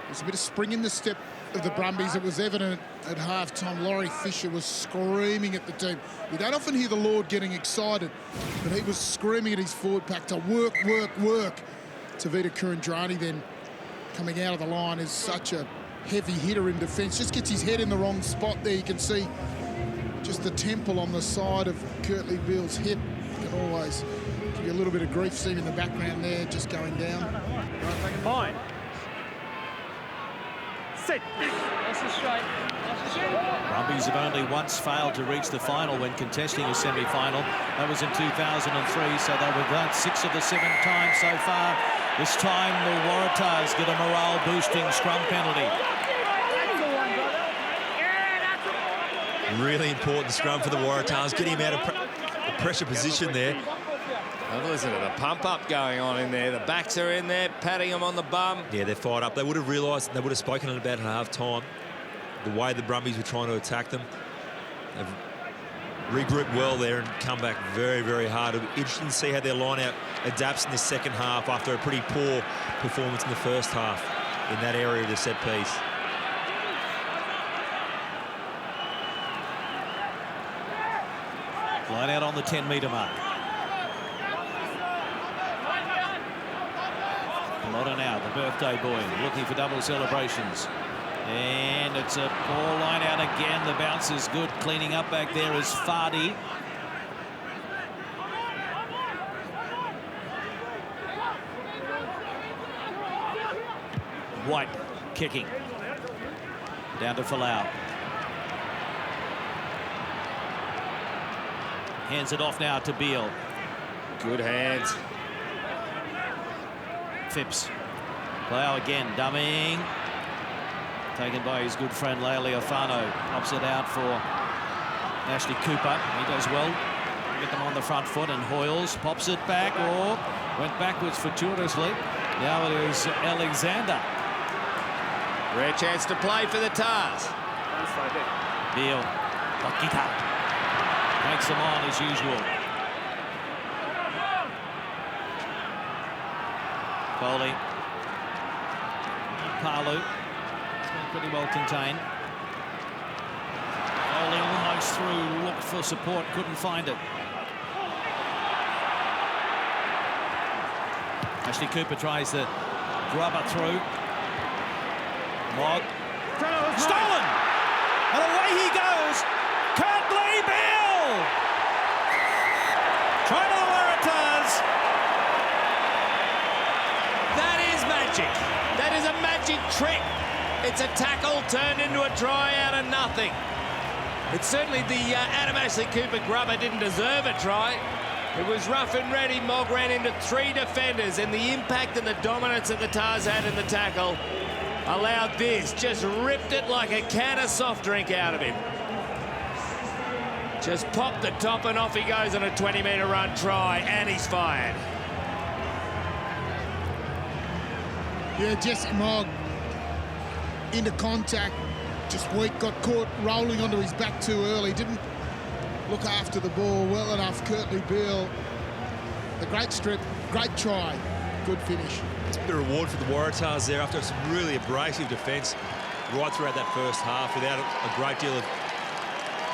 There's a bit of spring in the step of the Brumbies. It was evident at half-time. Laurie Fisher was screaming at the team. You don't often hear the Lord getting excited, but he was screaming at his forward pack to work, work, work. Tavita Kurandrani then coming out of the line is such a heavy hitter in defence. Just gets his head in the wrong spot there. You can see just the temple on the side of Kurtley Beale's hip. Can always give you a little bit of grief seeing in the background there, just going down. Fine. Sit. Brumbies have only once failed to reach the final when contesting a semi-final. That was in 2003, so they were done 6 of the 7 times so far. This time the Waratahs get a morale-boosting scrum penalty. Really important scrum for the Waratahs. Get him out of the pressure position there. Have a listen to the pump-up going on in there. The backs are in there, patting them on the bum. Yeah, they're fired up. They would have realised, they would have spoken at about half-time, the way the Brumbies were trying to attack them. They've regrouped well there and come back very, very hard. It'll be interesting to see how their line-out adapts in the second half after a pretty poor performance in the first half in that area of the set piece. Line out on the 10-metre mark. Lotta now, the birthday boy, looking for double celebrations. And it's a ball line out again. The bounce is good. Cleaning up back there is Fardy. White kicking. Down to Folau. Hands it off now to Beale. Good hands. Phipps. Folau again, dummying. Taken by his good friend Lealiofano. Pops it out for Ashley Cooper. He does well. Get them on the front foot, and Hoyles pops it back, or went backwards fortuitously. Now it is Alexander. Rare chance to play for the Tars. Beale. Wakita. Takes them on as usual. Foley. Palu. Pretty well contained. Foley almost through, looked for support, couldn't find it. Ashley Cooper tries the grubber through. Mogg. Stolen! And away he goes! Kurtley Beale! Try to the Waratahs! That is magic. That is a magic trick. It's a tackle turned into a try out of nothing. It's certainly the Adam Ashley Cooper grubber didn't deserve a try. It was rough and ready. Mogg ran into 3 defenders, and the impact and the dominance that the Tars had in the tackle allowed this. Just ripped it like a can of soft drink out of him. Just popped the top, and off he goes on a 20-metre run try, and he's fired. Yeah, Jesse Mogg into contact, just weak, got caught rolling onto his back too early, didn't look after the ball well enough. Kurtley Beale, the great strip, great try, good finish. It's a bit of reward for the Waratahs there after some really abrasive defence right throughout that first half without a great deal of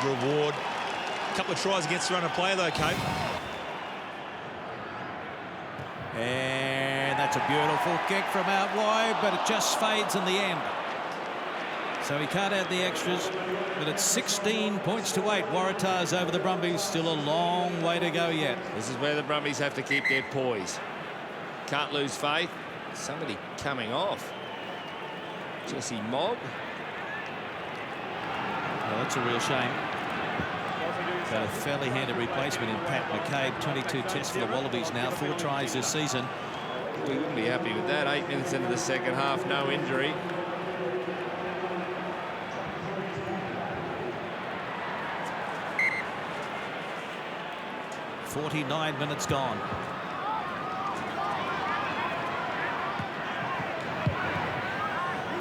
reward. A couple of tries against the run of play though, Kate. And that's a beautiful kick from out wide, but it just fades in the end. So he can't add the extras, but it's 16 points to 8. Waratahs over the Brumbies. Still a long way to go yet. This is where the Brumbies have to keep their poise. Can't lose faith. Somebody coming off. Jesse Mogg. Well, that's a real shame. Got a fairly handy replacement in Pat McCabe. 22 tests for the Wallabies now, 4 tries this season. We wouldn't be happy with that. 8 minutes into the second half, no injury. .49 minutes gone.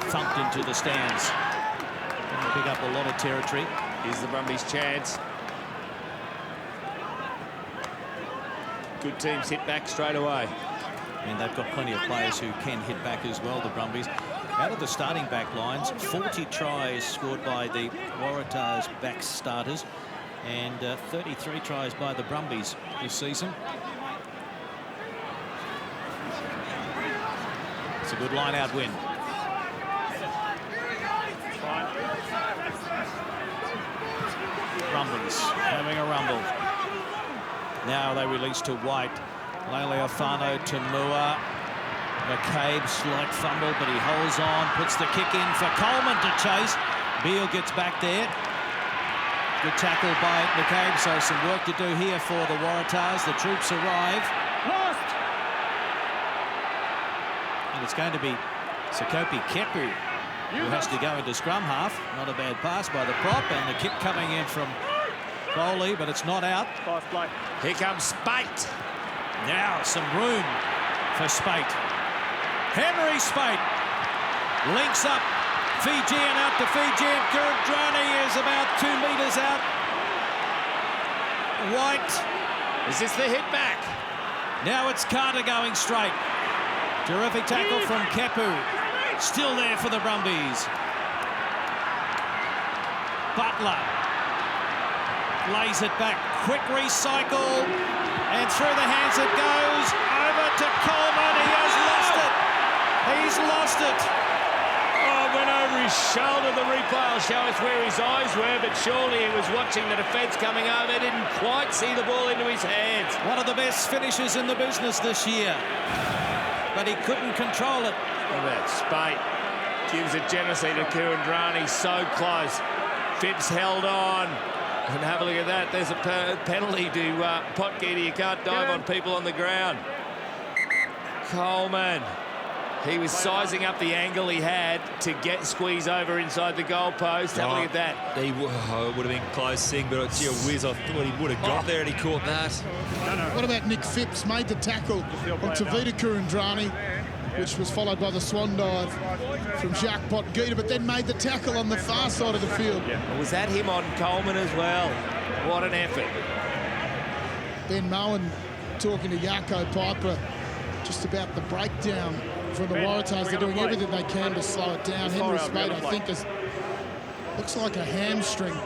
Thumped into the stands. Gonna pick up a lot of territory. Here's the Brumbies' chance. Good teams hit back straight away. And they've got plenty of players who can hit back as well, the Brumbies. Out of the starting back lines, 40 tries scored by the Waratahs back starters and 33 tries by the Brumbies this season. It's a good line-out win. Brumbies having a rumble. Now they release to White. Leali'ifano to Mua. McCabe, slight fumble, but he holds on, puts the kick in for Coleman to chase. Beale gets back there. Good tackle by McCabe, so some work to do here for the Waratahs. The troops arrive. Lost. And it's going to be Sekope Kepu who has to go into scrum half. Not a bad pass by the prop, and the kick coming in from Foley, but it's not out. Fast play. Here comes Spate. Now some room for Spate. Henry Spate links up. Fijian out to Fijian. Kurandrani is about 2 metres out. White. Is this the hit back? Now it's Carter going straight. Terrific tackle from Kepu. Still there for the Brumbies. Butler lays it back. Quick recycle. And through the hands it goes. Over to Coleman. He has lost it. He's lost it. Oh, went over his shoulder. The replay will show us where his eyes were, but surely he was watching the defence coming over. Didn't quite see the ball into his hands. One of the best finishers in the business this year. But he couldn't control it. Look at that. Spate gives it generously to Kurandrani. So close. Phipps held on. And have a look at that. There's a penalty to Potgieter. You can't dive on people on the ground. Coleman. He was sizing up the angle he had to squeeze over inside the goalpost. Have a look at that. It would have been close thing, but it's a whiz. I thought he would have got there and he caught that. What about Nick Phipps? Made the tackle on Tavita Kurandrani, which was followed by the swan dive from Jacques Potgieter, but then made the tackle on the far side of the field. Was that him on Coleman as well? What an effort. Ben Mowen talking to Jaco Piper just about the breakdown from the Waratahs. They're doing everything they can to slow it down. Henry Spate, I think, looks like a hamstring.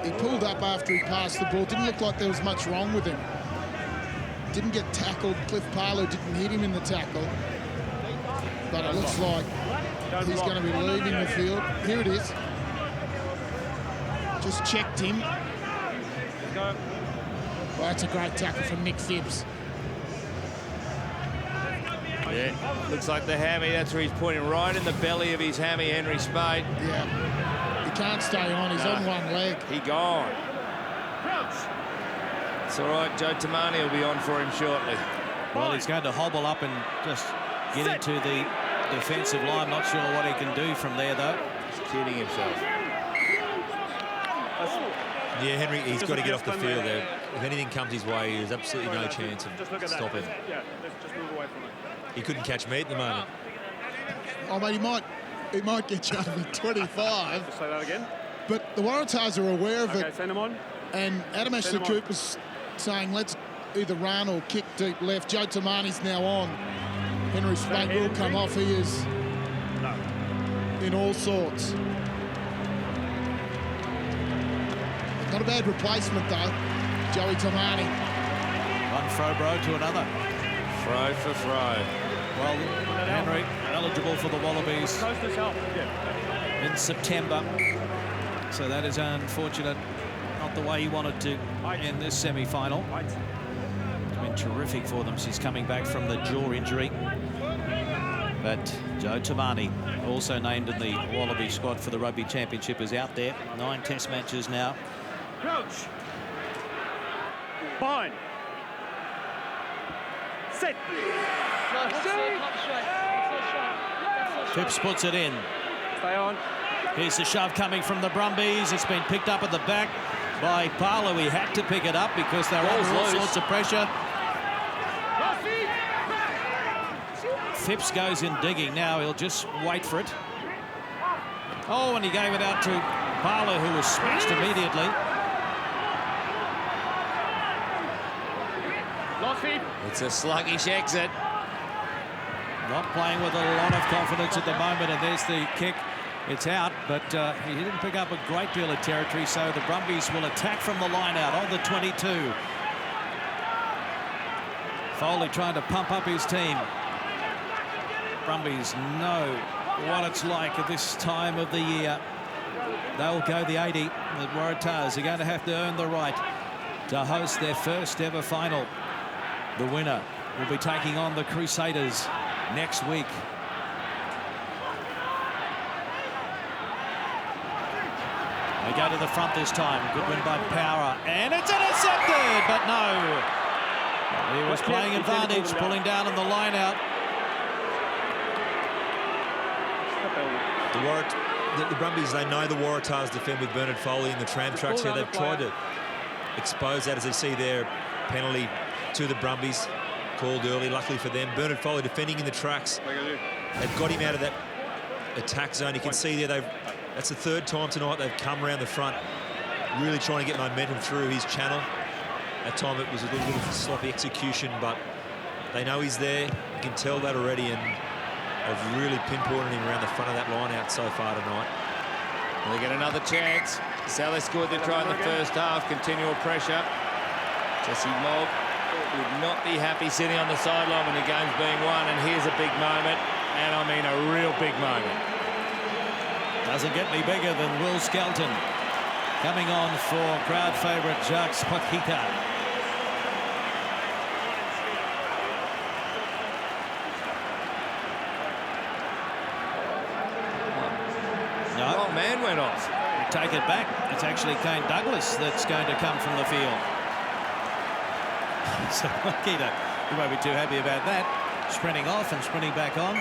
He pulled up after he passed the ball. Didn't look like there was much wrong with him. Didn't get tackled. Cliff Parlow didn't hit him in the tackle. But it looks like he's going to be leaving the field. Here it is. Just checked him. Well, that's a great tackle from Nick Phipps. Yeah, looks like the hammy. That's where he's pointing, right in the belly of his hammy, Henry Spate. Yeah, he can't stay on. He's on one leg. He gone. It's all right. Joe Tamani will be on for him shortly. Well, he's going to hobble up and just get into the defensive line. Not sure what he can do from there, though. He's kidding himself. Yeah, Henry, he's got to get off the field there. If anything comes his way, there's absolutely no chance of stopping. Yeah, just move away from it. He couldn't catch me at the moment. Oh, mate, he might get you over 25. Just say that again. But the Waratahs are aware of Okay, it. send him on. And Adam Ashley-Cooper's saying, let's either run or kick deep left. Joe Tamani's now on. Henry Spate will come off. He is in all sorts. Not a bad replacement, though. Joey Tamani. One throw bro to another. Throw for throw. Well, Henry eligible for the Wallabies in September. So that is unfortunate. Not the way he wanted to in this semi-final. It's been terrific for them since coming back from the jaw injury. But Joe Tamani, also named in the Wallaby squad for the Rugby Championship, is out there. 9 test matches now. Behind. Set. Phipps puts it in. Stay on. Here's the shove coming from the Brumbies. It's been picked up at the back by Parlow. He had to pick it up because they're under all sorts of pressure. Phipps goes in digging now. He'll just wait for it. Oh, and he gave it out to Parlow, who was smashed immediately. It's a sluggish exit. Not playing with a lot of confidence at the moment, and there's the kick. It's out, but he didn't pick up a great deal of territory, so the Brumbies will attack from the line out on the 22. Foley trying to pump up his team. Brumbies know what it's like at this time of the year. They'll go the 80. The Waratahs are going to have to earn the right to host their first ever final. The winner will be taking on the Crusaders next week. They go to the front this time. Good win by Power, and it's intercepted, but no. He was playing advantage, pulling down on the line out. The Brumbies, they know the Waratahs defend with Bernard Foley in the tram tracks here. They've tried to expose that, as they see their penalty to the Brumbies called early, luckily for them. Bernard Foley defending in the tracks. They've got him out of that attack zone. You can see there, that's the third time tonight they've come around the front, really trying to get momentum through his channel. That time it was a little bit of sloppy execution, but they know he's there. You can tell that already, and they've really pinpointed him around the front of that line out so far tonight. They get another chance. Sally scored their try in the first half. Continual pressure. Jesse Mogg would not be happy sitting on the sideline when the game's being won, and here's a big moment, and I mean a real big moment. Doesn't get any bigger than Will Skelton coming on for crowd favourite Jacques Potgieter. No. Wrong man went off. Take it back. It's actually Kane Douglas that's going to come from the field. So Potgieter, you won't be too happy about that. Sprinting off and sprinting back on.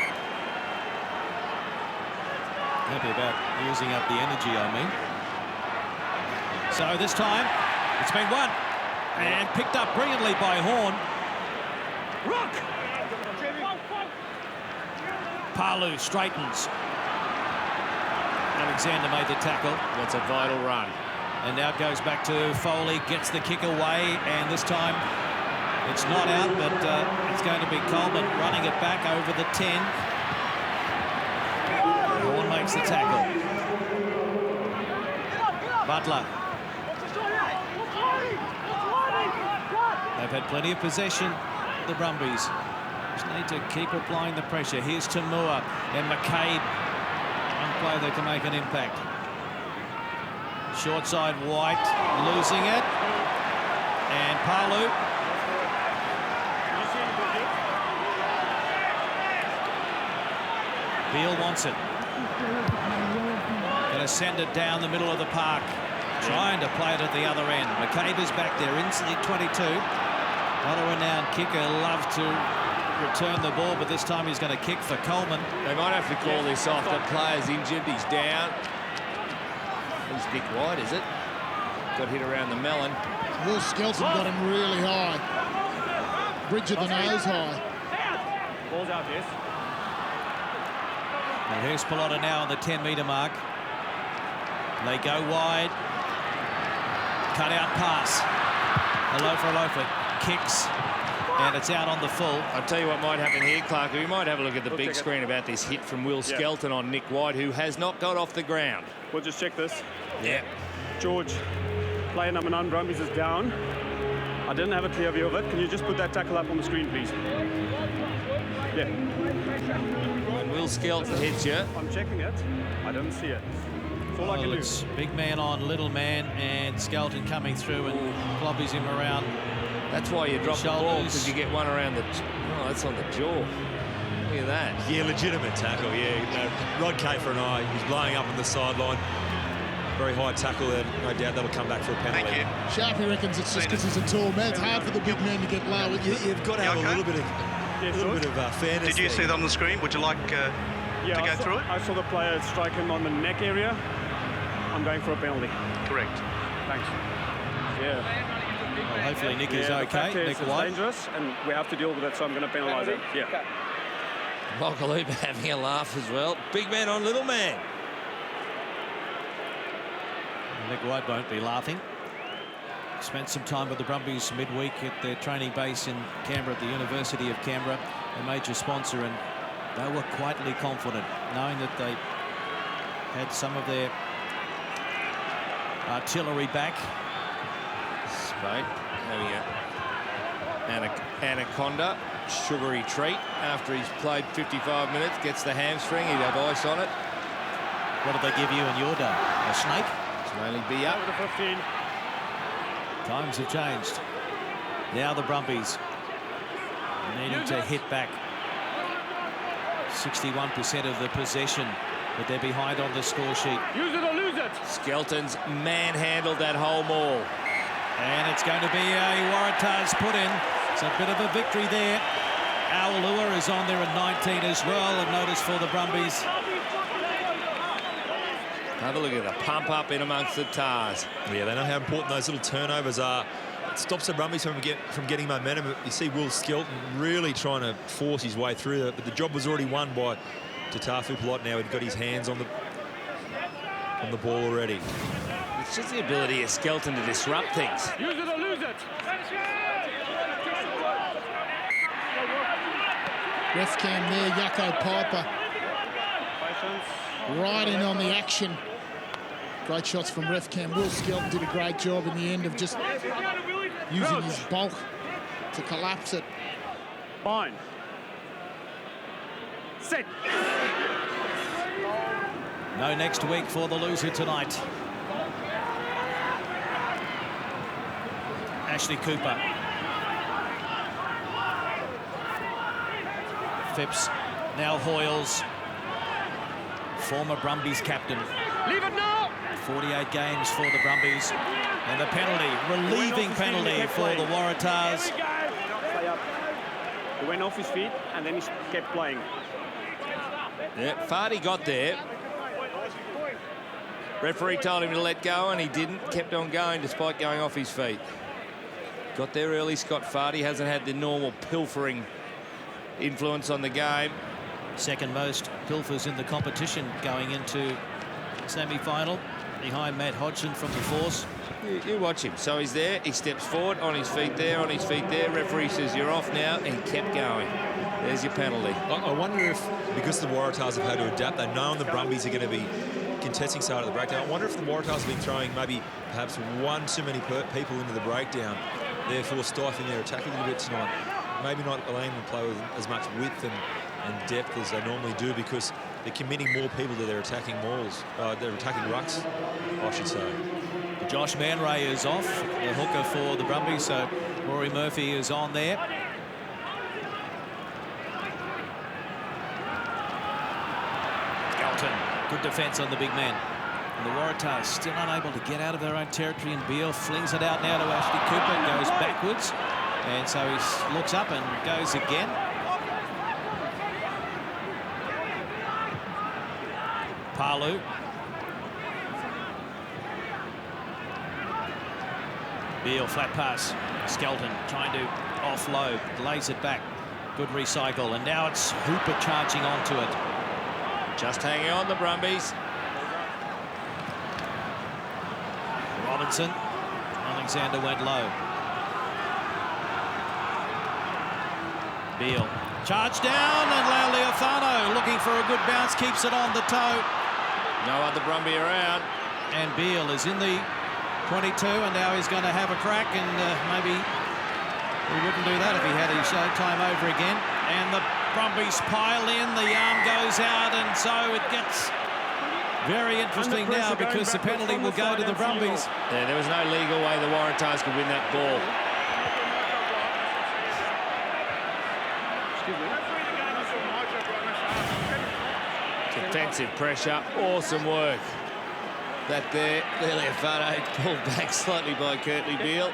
Happy about using up the energy, I mean. So this time, it's been won. And picked up brilliantly by Horn. Rook! Palu straightens. Alexander made the tackle. That's a vital run. And now it goes back to Foley, gets the kick away, and this time it's not out, but it's going to be Coleman running it back over the 10. Horn makes the tackle. Butler. They've had plenty of possession, the Brumbies. Just need to keep applying the pressure. Here's Tamua and McCabe. One play that can make an impact. Short side, White losing it. And Palu. Beale wants it. Going to send it down the middle of the park. Trying to play it at the other end. McCabe is back there, inside 22. Not a renowned kicker, love to return the ball, but this time he's going to kick for Coleman. They might have to call this off. The player's injured, he's down. Who's Nick White, is it? Got hit around the melon. Will Skelton got him really high. Bridge of the nose high. Ball's out, yes. And here's Pelota now on the 10-metre mark. They go wide. Cut out pass. Alofa kicks. And it's out on the full. I'll tell you what might happen here, Clark. We might have a look at the big screen about this hit from Will Skelton on Nick White, who has not got off the ground. We'll just check this. Yeah. George, player number 9, Brumbies, is down. I didn't have a clear view of it. Can you just put that tackle up on the screen, please? Yeah. When Will Skelton hits you. I'm checking it. I don't see it. That's all I can do. It's big man on little man, and Skelton coming through and clobbies him around. That's why you drop the ball, because you get one around the... Oh, that's on the jaw. Look at that. Yeah, legitimate tackle, yeah. Rod Kafer and I, he's blowing up on the sideline. very high tackle, and no doubt that'll come back for a penalty. Thank you. Sharpie reckons it's just because he's a tall man. It's hard for the big man to get low. You've got to have a little bit of fairness. Did you see that on the screen? Would you like to go through it? I saw the player strike him on the neck area. I'm going for a penalty. Correct. Thanks. Yeah. Well, hopefully Nick is okay. Nick is dangerous, and we have to deal with it, so I'm going to penalise it. Yeah. Mokaloop having a laugh as well. Big man on little man. Nick White won't be laughing. Spent some time with the Brumbies midweek at their training base in Canberra at the University of Canberra, a major sponsor, and they were quietly confident, knowing that they had some of their artillery back. Spade having a anaconda sugary treat after he's played 55 minutes, gets the hamstring, he'd have ice on it. What did they give you in your day? A snake? Can only be up. Over the 15. Times have changed. Now the Brumbies needing to hit back. 61% of the possession, but they're behind on the score sheet. Use it or lose it. Skelton's manhandled that whole maul. And it's going to be a Waratahs put in. It's a bit of a victory there. Awalua is on there at 19 as well. And notice for the Brumbies. Have a look at the pump up in amongst the Tars. Yeah, they know how important those little turnovers are. It stops the Brumbies from getting momentum. You see Will Skelton really trying to force his way through it, but the job was already won by Tatafu Polot. Now he'd got his hands on the ball already. It's just the ability of Skelton to disrupt things. Use it or lose it. Ref cam there, Yucko Piper. Patience. Right in on the action. Great shots from ref cam. Will Skelton did a great job in the end of just using his bulk to collapse it. Fine. Set. No next week for the loser tonight. Ashley Cooper. Phipps, now Hoyles. Former Brumbies captain. Leave it now. 48 games for the Brumbies. And the penalty, relieving penalty for the Waratahs. He went off his feet and then he kept playing. Yeah, Fardy got there. Referee told him to let go and he didn't. Kept on going despite going off his feet. Got there early. Scott Fardy hasn't had the normal pilfering influence on the game. Second most pilfers in the competition going into semi-final, behind Matt Hodgson from the Force. You watch him. So he's there, he steps forward, on his feet there, on his feet there. Referee says you're off now, and he kept going. There's your penalty. I wonder if, because the Waratahs have had to adapt, they know the Brumbies are going to be contesting side of the breakdown. I wonder if the Waratahs have been throwing maybe perhaps one too many people into the breakdown, therefore stifling their attack a little bit tonight. Maybe not allowing them to play with as much width and depth as they normally do, because they're committing more people to their attacking mauls, their attacking rucks, I should say. Josh Manray is off, the hooker for the Brumbies, so Rory Murphy is on there. Galton, good defence on the big man. And the Waratahs still unable to get out of their own territory, and Beale flings it out now to Ashley Cooper, goes backwards, and so he looks up and goes again. Palu. Beale, flat pass. Skelton trying to offload, lays it back. Good recycle, and now it's Hooper charging onto it. Just hanging on, the Brumbies. Robinson. Alexander went low. Beale. Charge down, and Leothano looking for a good bounce, keeps it on the toe. No other Brumbie around. And Beale is in the 22, and now he's going to have a crack, and maybe he wouldn't do that if he had his time over again. And the Brumbies pile in, the arm goes out, and so it gets very interesting now, because the penalty will go to the Brumbies. Yeah, there was no legal way the Waratahs could win that ball. Defensive pressure, awesome work. that there. Lealiifano pulled back slightly by Kurtley Beale.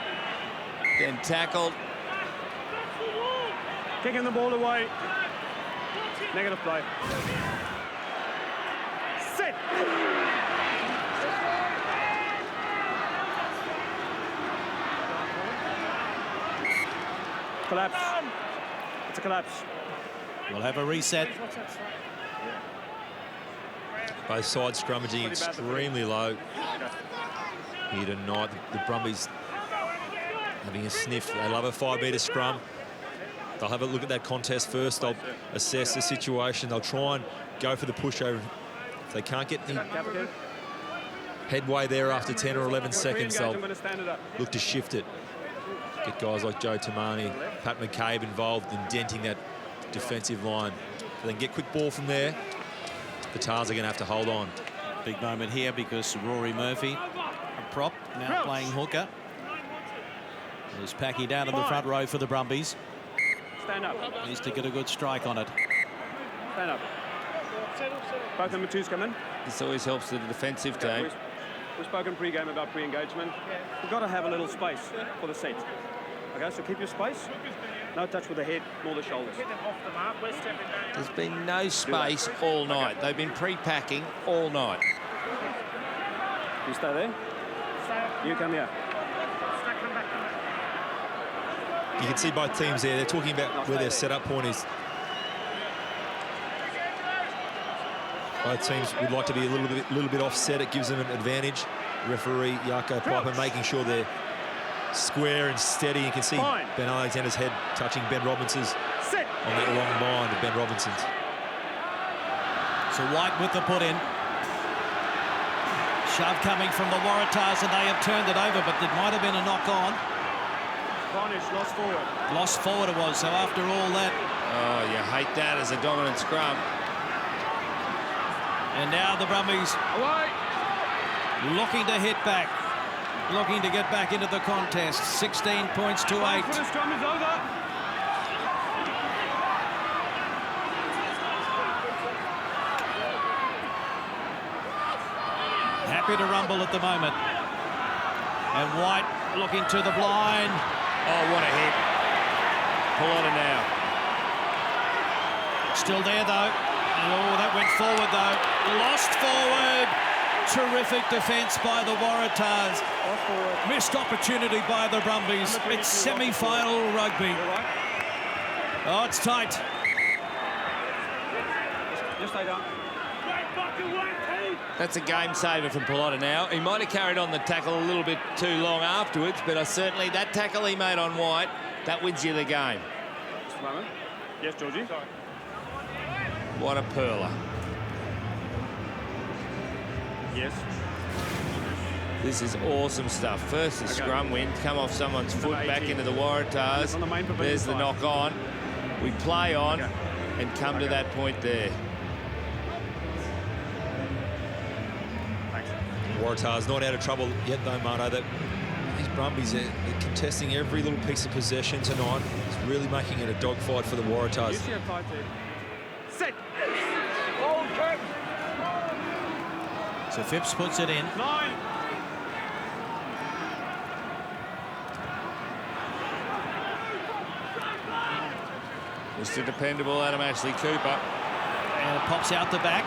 Then tackled. Kicking the ball away. Negative play. Set. Collapse. It's a collapse. We'll have a reset. Both sides scrummaging extremely low here tonight. The Brumbies having a sniff. They love a 5-metre scrum. They'll have a look at that contest first. They'll assess the situation. They'll try and go for the pushover. If they can't get any headway there after 10 or 11 seconds, they'll look to shift it. Get guys like Joe Tamani, Pat McCabe involved in denting that defensive line. If they can get quick ball from there, the Tars are going to have to hold on. Big moment here because Rory Murphy, a prop, now playing hooker. There's Packy down in the front row for the Brumbies. Stand up. Needs to get a good strike on it. Stand up. Both number 2's come in. This always helps the defensive team. We've spoken pre-game about pre-engagement. We've got to have a little space for the set. Okay, so keep your space. No touch with the head nor the shoulders. There's been no space all night. They've been pre-packing all night. You stay there. You come here. You can see both teams there. They're talking about where their setup point is. Both teams would like to be a little bit offset. It gives them an advantage. Referee Jaco Piper making sure they're square and steady. You can see Ben Alexander's head touching Ben Robinson's on that long line of Ben Robinson's. So White with the put in. Shove coming from the Waratahs, and they have turned it over, but it might have been a knock on. Varnish, lost forward. Lost forward it was, so after all that. Oh, you hate that as a dominant scrum. And now the Brumbies looking to hit back, looking to get back into the contest. 16 points to 8. The scrum is over. Happy to rumble at the moment. And White looking to the blind. Oh, what a hit. Pull on it now. Still there, though. Oh, that went forward, though. Lost forward. Terrific defence by the Waratahs. Missed opportunity by the Brumbies. It's semi-final rugby. Oh, it's tight. Just stay down. That's a game saver from Pilotta now. He might have carried on the tackle a little bit too long afterwards, but certainly that tackle he made on White, that wins you the game. Just a moment. Yes, Georgie. Sorry. What a pearler. Yes. This is awesome stuff. First the scrum win, come off someone's foot back into the Waratahs. There's the knock on. We play on and come to that point there. Waratahs not out of trouble yet, though, Marto. That these Brumbies are contesting every little piece of possession tonight. It's really making it a dogfight for the Waratahs. Set. So Phipps puts it in. 9. Mr. Dependable Adam Ashley Cooper. And it pops out the back.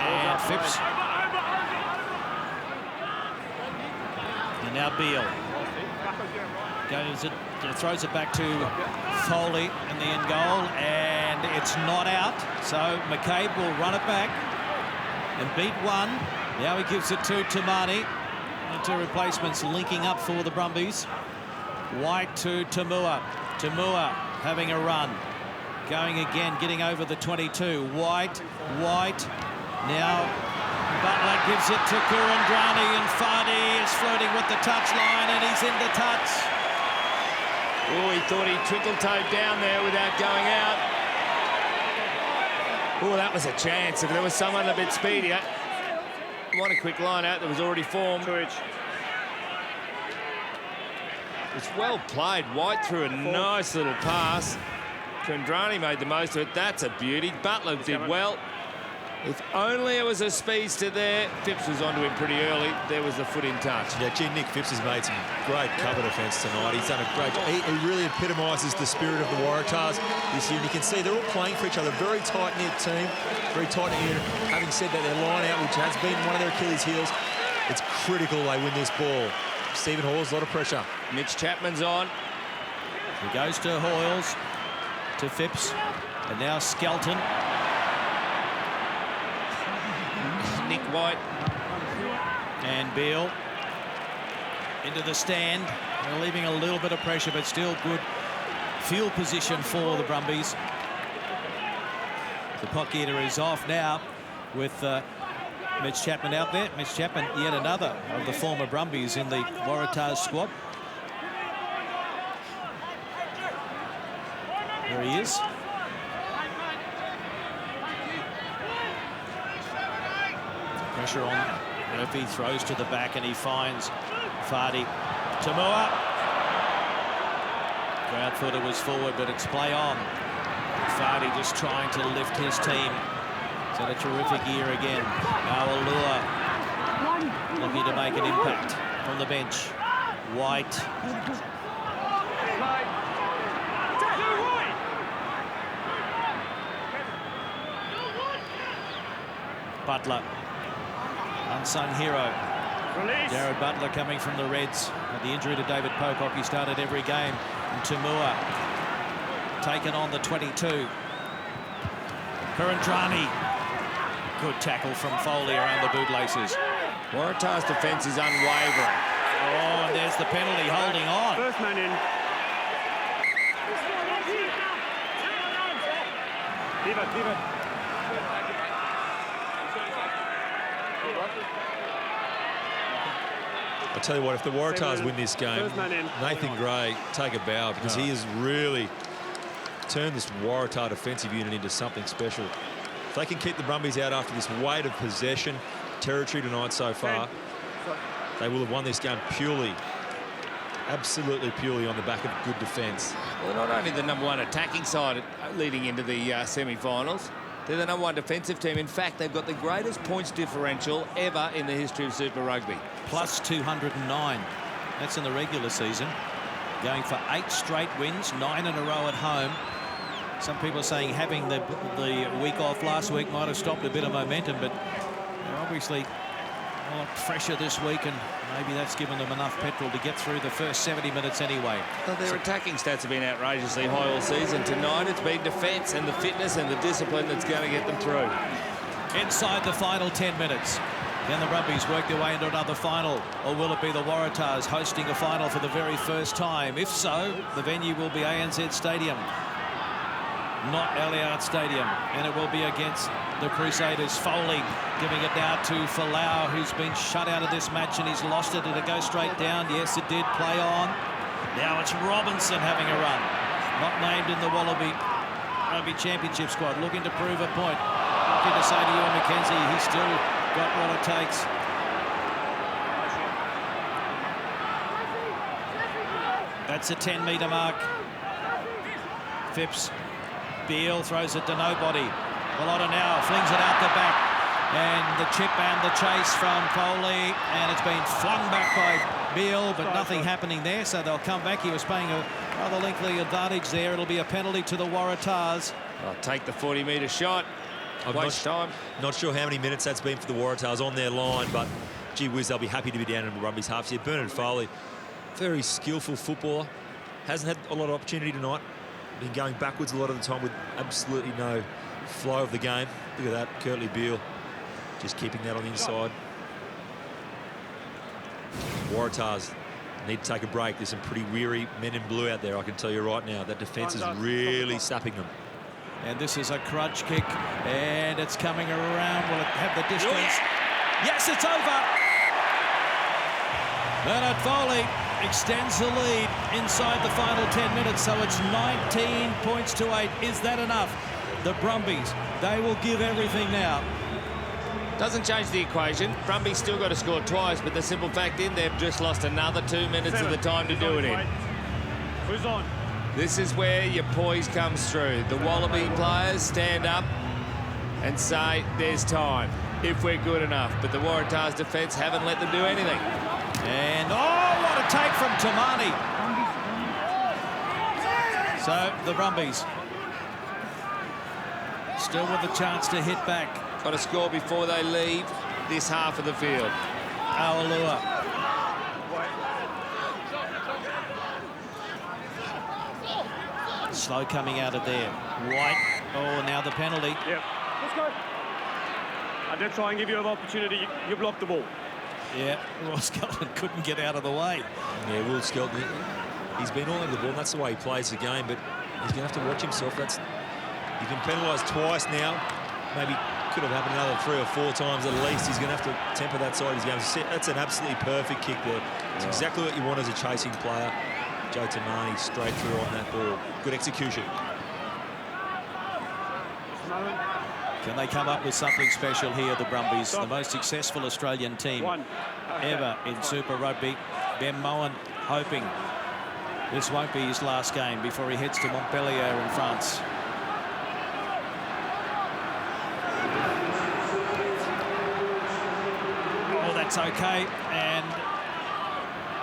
And Phipps. And now Beale. Throws it back to Foley in the end goal. And it's not out. So McCabe will run it back and beat one. Now he gives it to Tamani. And two replacements linking up for the Brumbies. White to Tamua. Tamua having a run. Going again, getting over the 22. White. Now Butler gives it to Kurandrani, and Fadi is floating with the touchline, and he's in the touch. Oh, he thought he twinkle-toed down there without going out. Oh, that was a chance. If there was someone a bit speedier. What a quick line out that was already formed. It's well played. White threw a nice little pass. Kurandrani made the most of it. That's a beauty. Butler did well. If only it was a speedster there. Phipps was onto him pretty early. There was the foot in touch. Yeah, gee, Nick Phipps has made some great cover defence tonight. He's done a great job. He really epitomises the spirit of the Waratahs this year. And you can see they're all playing for each other. Very tight-knit team, very tight-knit. Having said that, their line-out, which has been one of their Achilles' heels, it's critical they win this ball. Stephen Hoyle's a lot of pressure. Mitch Chapman's on. He goes to Hoyles, to Phipps, and now Skelton. Nick White. And Beale into the stand. They're leaving a little bit of pressure, but still good field position for the Brumbies. The pocket eater is off now with Mitch Chapman out there. Mitch Chapman, yet another of the former Brumbies in the Waratahs squad. There he is. Pressure on Murphy, throws to the back and he finds Fardy. Tamua. Crowd thought it was forward, but it's play on. Fardy just trying to lift his team. He's had a terrific year again. Now Alua looking to make an impact from the bench. White. Butler. Unsung hero. Jared Butler coming from the Reds. With the injury to David Pocock, he started every game. And Tamua taken on the 22. Kurandrani. Good tackle from Foley around the bootlaces. Waratahs' defence is unwavering. Oh, and there's the penalty, holding on. First man in. Pivot. I tell you what, if the Waratahs win this game, Nathan Gray take a bow, because he has really turned this Waratah defensive unit into something special. If they can keep the Brumbies out after this weight of possession territory tonight so far, they will have won this game purely, absolutely purely on the back of good defence. Well, not only the #1 attacking side leading into the semi-finals, they're the #1 defensive team. In fact, they've got the greatest points differential ever in the history of Super Rugby. Plus 209. That's in the regular season. Going for 8 straight wins, 9 in a row at home. Some people are saying having the week off last week might have stopped a bit of momentum, but they're obviously a lot fresher this week, and maybe that's given them enough petrol to get through the first 70 minutes anyway. Well, their attacking stats have been outrageously high all season. Tonight it's been defence and the fitness and the discipline that's going to get them through. Inside the final 10 minutes. Can the Brumbies work their way into another final, or will it be the Waratahs hosting a final for the very first time? If so, the venue will be ANZ Stadium, not Allianz Stadium, and it will be against the Crusaders. Foley giving it now to Folau, who's been shut out of this match, and he's lost it. Did it go straight down? Yes, it did. Play on. Now it's Robinson having a run. Not named in the Wallaby Rugby Championship squad, looking to prove a point. Looking to say to Ewan McKenzie, he's still got what it takes. That's a 10-metre mark. Phipps. Beale throws it to nobody. Bellotta now flings it out the back. And the chip and the chase from Foley. And it's been flung back by Beale, but nothing happening there, so they'll come back. He was playing a rather lengthy advantage there. It'll be a penalty to the Waratahs. I'll take the 40-metre shot. Waste time. Not sure how many minutes that's been for the Waratahs on their line, but gee whiz, they'll be happy to be down in the Brumbies half here. Bernard Foley, very skillful footballer. Hasn't had a lot of opportunity tonight. Been going backwards a lot of the time with absolutely no flow of the game. Look at that, Kurtley Beale just keeping that on the inside. Waratahs need to take a break. There's some pretty weary men in blue out there, I can tell you right now. That defence is really sapping them. And this is a crutch kick, and it's coming around. Will it have the distance? Yes, it's over. Bernard Foley extends the lead inside the final 10 minutes, so it's 19 points to 8. Is that enough? The Brumbies, they will give everything now. Doesn't change the equation. Brumbies still got to score twice, but the simple fact is they've just lost another 2 minutes of the time to do it in. Who's on? This is where your poise comes through. The Wallaby players stand up and say there's time if we're good enough. But the Waratahs defence haven't let them do anything. And, oh, what a take from Tamani. So, the Brumbies still with a chance to hit back. Got to score before they leave this half of the field. Aolua. Slow coming out of there. White. Oh, now the penalty. Yeah. Let's go. I did try and give you an opportunity. You blocked the ball. Yeah, well, Skelton couldn't get out of the way. Yeah, Will Skelton, he's been all over the ball, and that's the way he plays the game, but he's going to have to watch himself. He's been penalised twice now. Maybe could have happened another 3 or 4 times at least. He's going to have to temper that side of his game. That's an absolutely perfect kick there. It's exactly what you want as a chasing player. Joe Tamani straight through on that ball. Good execution. Can they come up with something special here, the Brumbies? The most successful Australian team ever in Super Rugby. Ben Moen hoping this won't be his last game before he heads to Montpellier in France. Oh, that's okay. And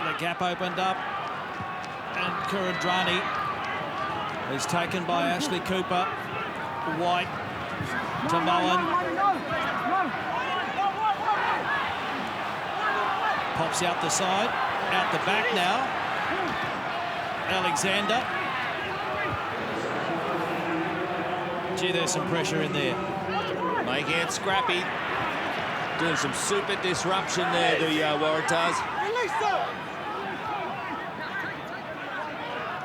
the gap opened up. And Kurandrani is taken by Ashley Cooper. White to Moen. Pops out the side. Out the back now. Alexander. Gee, there's some pressure in there. Making it scrappy. Doing some super disruption there, the Waratahs.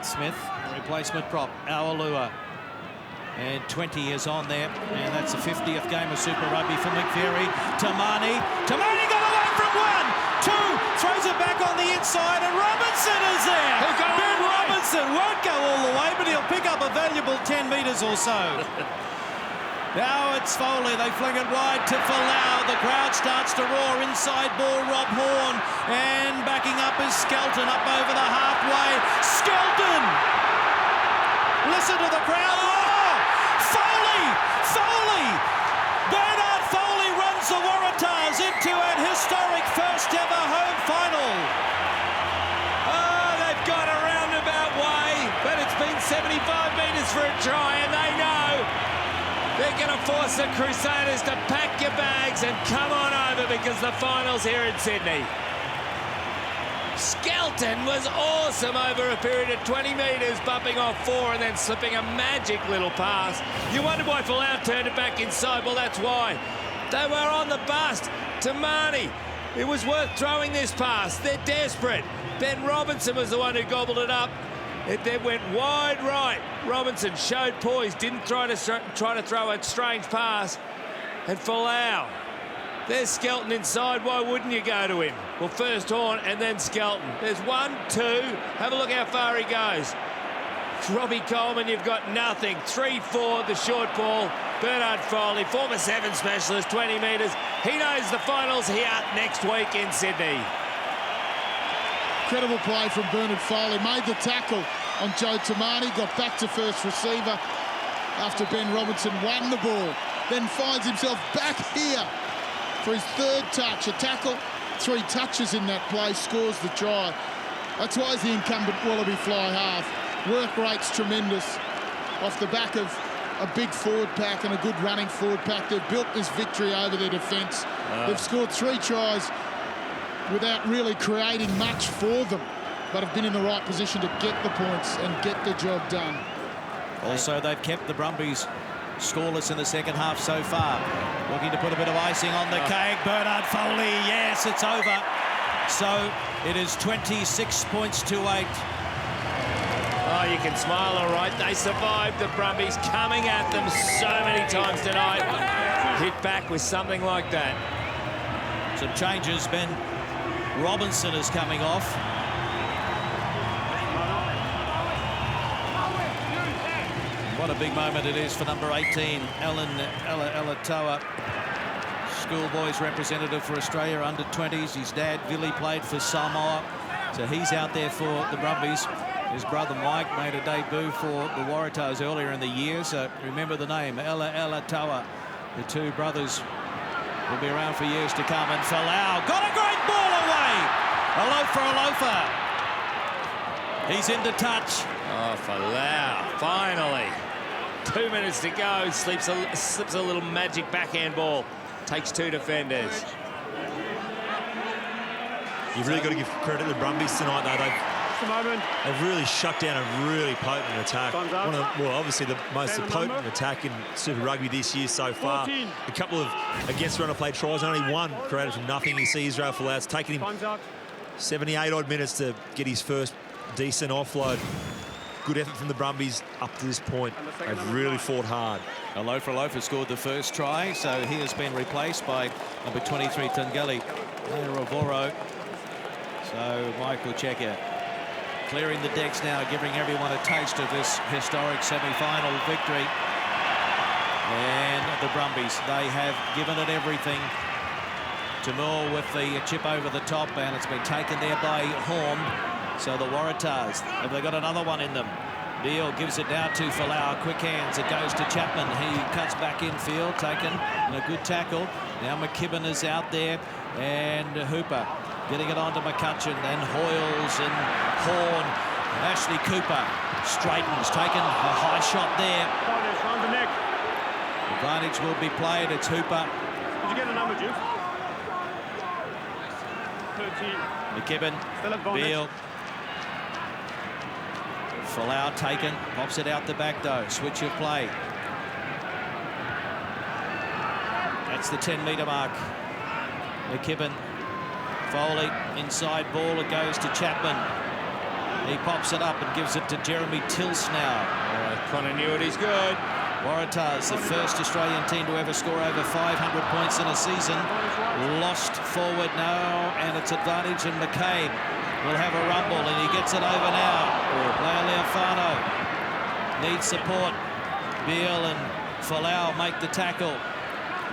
Smith, replacement prop, Aolua. And 20 is on there, and that's the 50th game of Super Rugby for McVeary. Tamani got away from 1, 2, throws it back on the inside, and Robinson is there. Ben Robinson won't go all the way, but he'll pick up a valuable 10 metres or so. Now it's Foley, they fling it wide to Folau. The crowd starts to roar. Inside ball, Rob Horn. And backing up is Skelton up over the halfway. Skelton! Listen to the crowd. Oh! Foley! Bernard Foley runs the Waratahs into an historic first ever home final. Oh, they've got a roundabout way, but it's been 75 metres for a try, and they know they're going to force the Crusaders to pack your bags and come on over because the final's here in Sydney. Skelton was awesome over a period of 20 metres, bumping off 4 and then slipping a magic little pass. You wonder why Folau turned it back inside. Well, that's why. They were on the bust. Tamani, it was worth throwing this pass. They're desperate. Ben Robinson was the one who gobbled it up. It then went wide right. Robinson showed poise, didn't try to throw a strange pass. And Folau, there's Skelton inside. Why wouldn't you go to him? Well, first Horn and then Skelton. There's 1, 2. Have a look how far he goes. Robbie Coleman, you've got nothing. 3, 4, the short ball. Bernard Foley, former 7 specialist, 20 metres. He knows the final's here next week in Sydney. Incredible play from Bernard Foley. Made the tackle on Joe Tamani. Got back to first receiver after Ben Robinson won the ball. Then finds himself back here for his 3rd touch. A tackle, 3 touches in that play. Scores the try. That's why he's the incumbent Wallaby fly half. Work rate's tremendous. Off the back of a big forward pack and a good running forward pack. They've built this victory over their defence. They've scored 3 tries without really creating much for them, but have been in the right position to get the points and get the job done. Also, they've kept the Brumbies scoreless in the second half so far. Looking to put a bit of icing on the cake. Bernard Foley, yes, it's over. So it is 26 points to 8. Oh, you can smile all right. They survived the Brumbies coming at them so many times tonight. Hit back with something like that. Some changes. Ben Robinson is coming off. What a big moment it is for number 18, Alan Alatoa. Schoolboys representative for Australia, under 20s. His dad, Billy, played for Samoa, so he's out there for the Brumbies. His brother Mike made a debut for the Waratahs earlier in the year, so remember the name, Ella Alatoa. The two brothers will be around for years to come. And Falau got a great ball away. A loaf for a loafer. He's into touch. Oh, Falau, finally. 2 minutes to go. Slips a little magic backhand ball. Takes two defenders. You've really got to give credit to the Brumbies tonight, though. They've really shut down a really potent attack. Obviously the most potent attack in Super Rugby this year so far. A couple of against run of play tries, only one created from nothing. You see Israel Folau. It's taken him 78 odd minutes to get his first decent offload. Good effort from the Brumbies up to this point. They've really fought hard. Lofa scored the first try, so he has been replaced by number 23 Tungeli Ravoro. So Michael Checker clearing the decks now, giving everyone a taste of this historic semi-final victory. And the Brumbies, they have given it everything. Timur with the chip over the top, and it's been taken there by Horn. So the Waratahs, have they got another one in them? Beale gives it now to Falau. Quick hands, it goes to Chapman. He cuts back infield, taken, and a good tackle. Now McKibben is out there, and Hooper getting it on to McCutcheon, then Hoyles and Horn. Ashley Cooper straightens, taken a high shot there. Advantage will be played. It's Hooper. Did you get a number, Juice? 13. McKibben, Beale. Falau taken, pops it out the back though. Switch of play. That's the 10-metre mark. McKibben. Foley, inside ball, it goes to Chapman. He pops it up and gives it to Jeremy Tilse now. Continuity's good. Waratahs, the first Australian team to ever score over 500 points in a season. Lost forward now, and it's advantage, and McCabe will have a rumble, and he gets it over now. Player Leofano needs support. Beale and Falau make the tackle.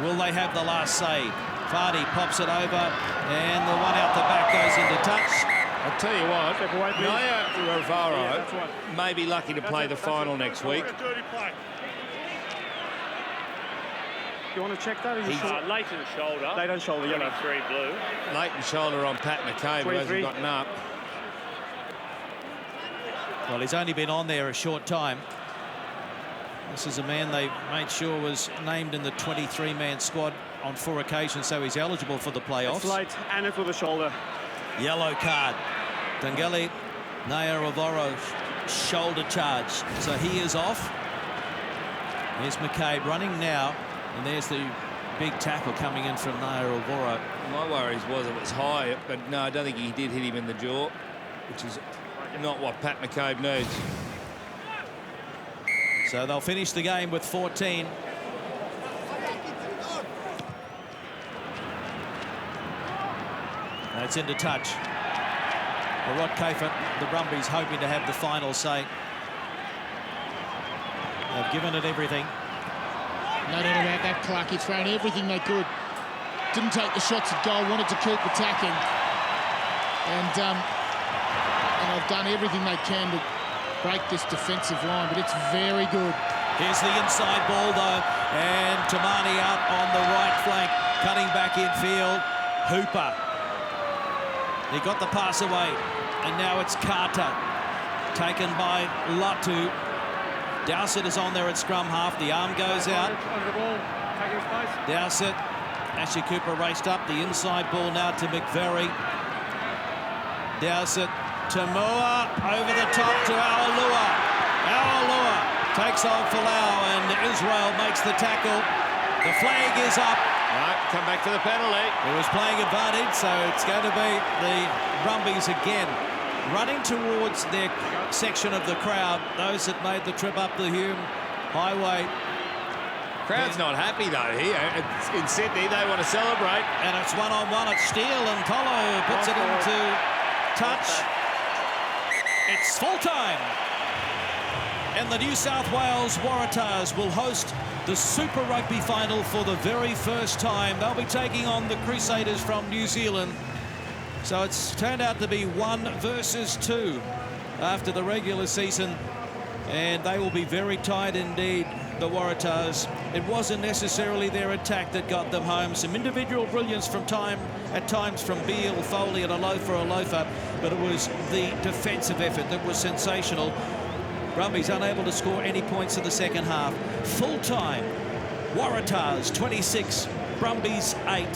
Will they have the last say? Vardy pops it over, and the one out the back goes into touch. I'll tell you what, Naya Ravaro may be lucky to play the final next week. You want to check that? He's Leighton's shoulder. Leighton's shoulder, yellow. 23 blue. Leighton's shoulder on Pat McCabe, who hasn't gotten up. Well, he's only been on there a short time. This is a man they made sure was named in the 23-man squad on 4 occasions, so he's eligible for the playoffs. It's light, and it's with the shoulder. Yellow card. Tungeli Ravoro shoulder charge. So he is off. There's McCabe running now, and there's the big tackle coming in from Ravoro. My worries was it was high, but no, I don't think he did hit him in the jaw, which is not what Pat McCabe needs. So they'll finish the game with 14. And it's into touch. For Rod Kafer, the Brumbies hoping to have the final say. They've given it everything. No doubt about that, Clark. He's thrown everything they could. Didn't take the shots at goal, wanted to keep attacking. And they've done everything they can to break this defensive line, but it's very good. Here's the inside ball, though, and Tamani out on the right flank, cutting back infield. Hooper. He got the pass away, and now it's Carter, taken by Latu. Dowsett is on there at scrum half. The arm goes out. Dowsett. Ashley Cooper raced up. The inside ball now to McVerry. Dowsett. Tamua over the top to Aolua. Aolua takes on Falau, and Israel makes the tackle. The flag is up. Right, come back to the penalty. It was playing advantage, so it's going to be the Brumbies again, running towards their section of the crowd, those that made the trip up the Hume Highway. Crowd's not happy, though, here. In Sydney, they want to celebrate. And it's one-on-one at Steele, and Tolo puts it into touch. It's full time. And the New South Wales Waratahs will host the Super Rugby final for the very first time. They'll be taking on the Crusaders from New Zealand. So it's turned out to be 1 versus 2 after the regular season, and they will be very tight indeed. the Waratahs. It wasn't necessarily their attack that got them home. Some individual brilliance at times from Beale, Foley and a loafer, but it was the defensive effort that was sensational. Brumbies unable to score any points in the second half. Full time, Waratahs 26, Brumbies 8.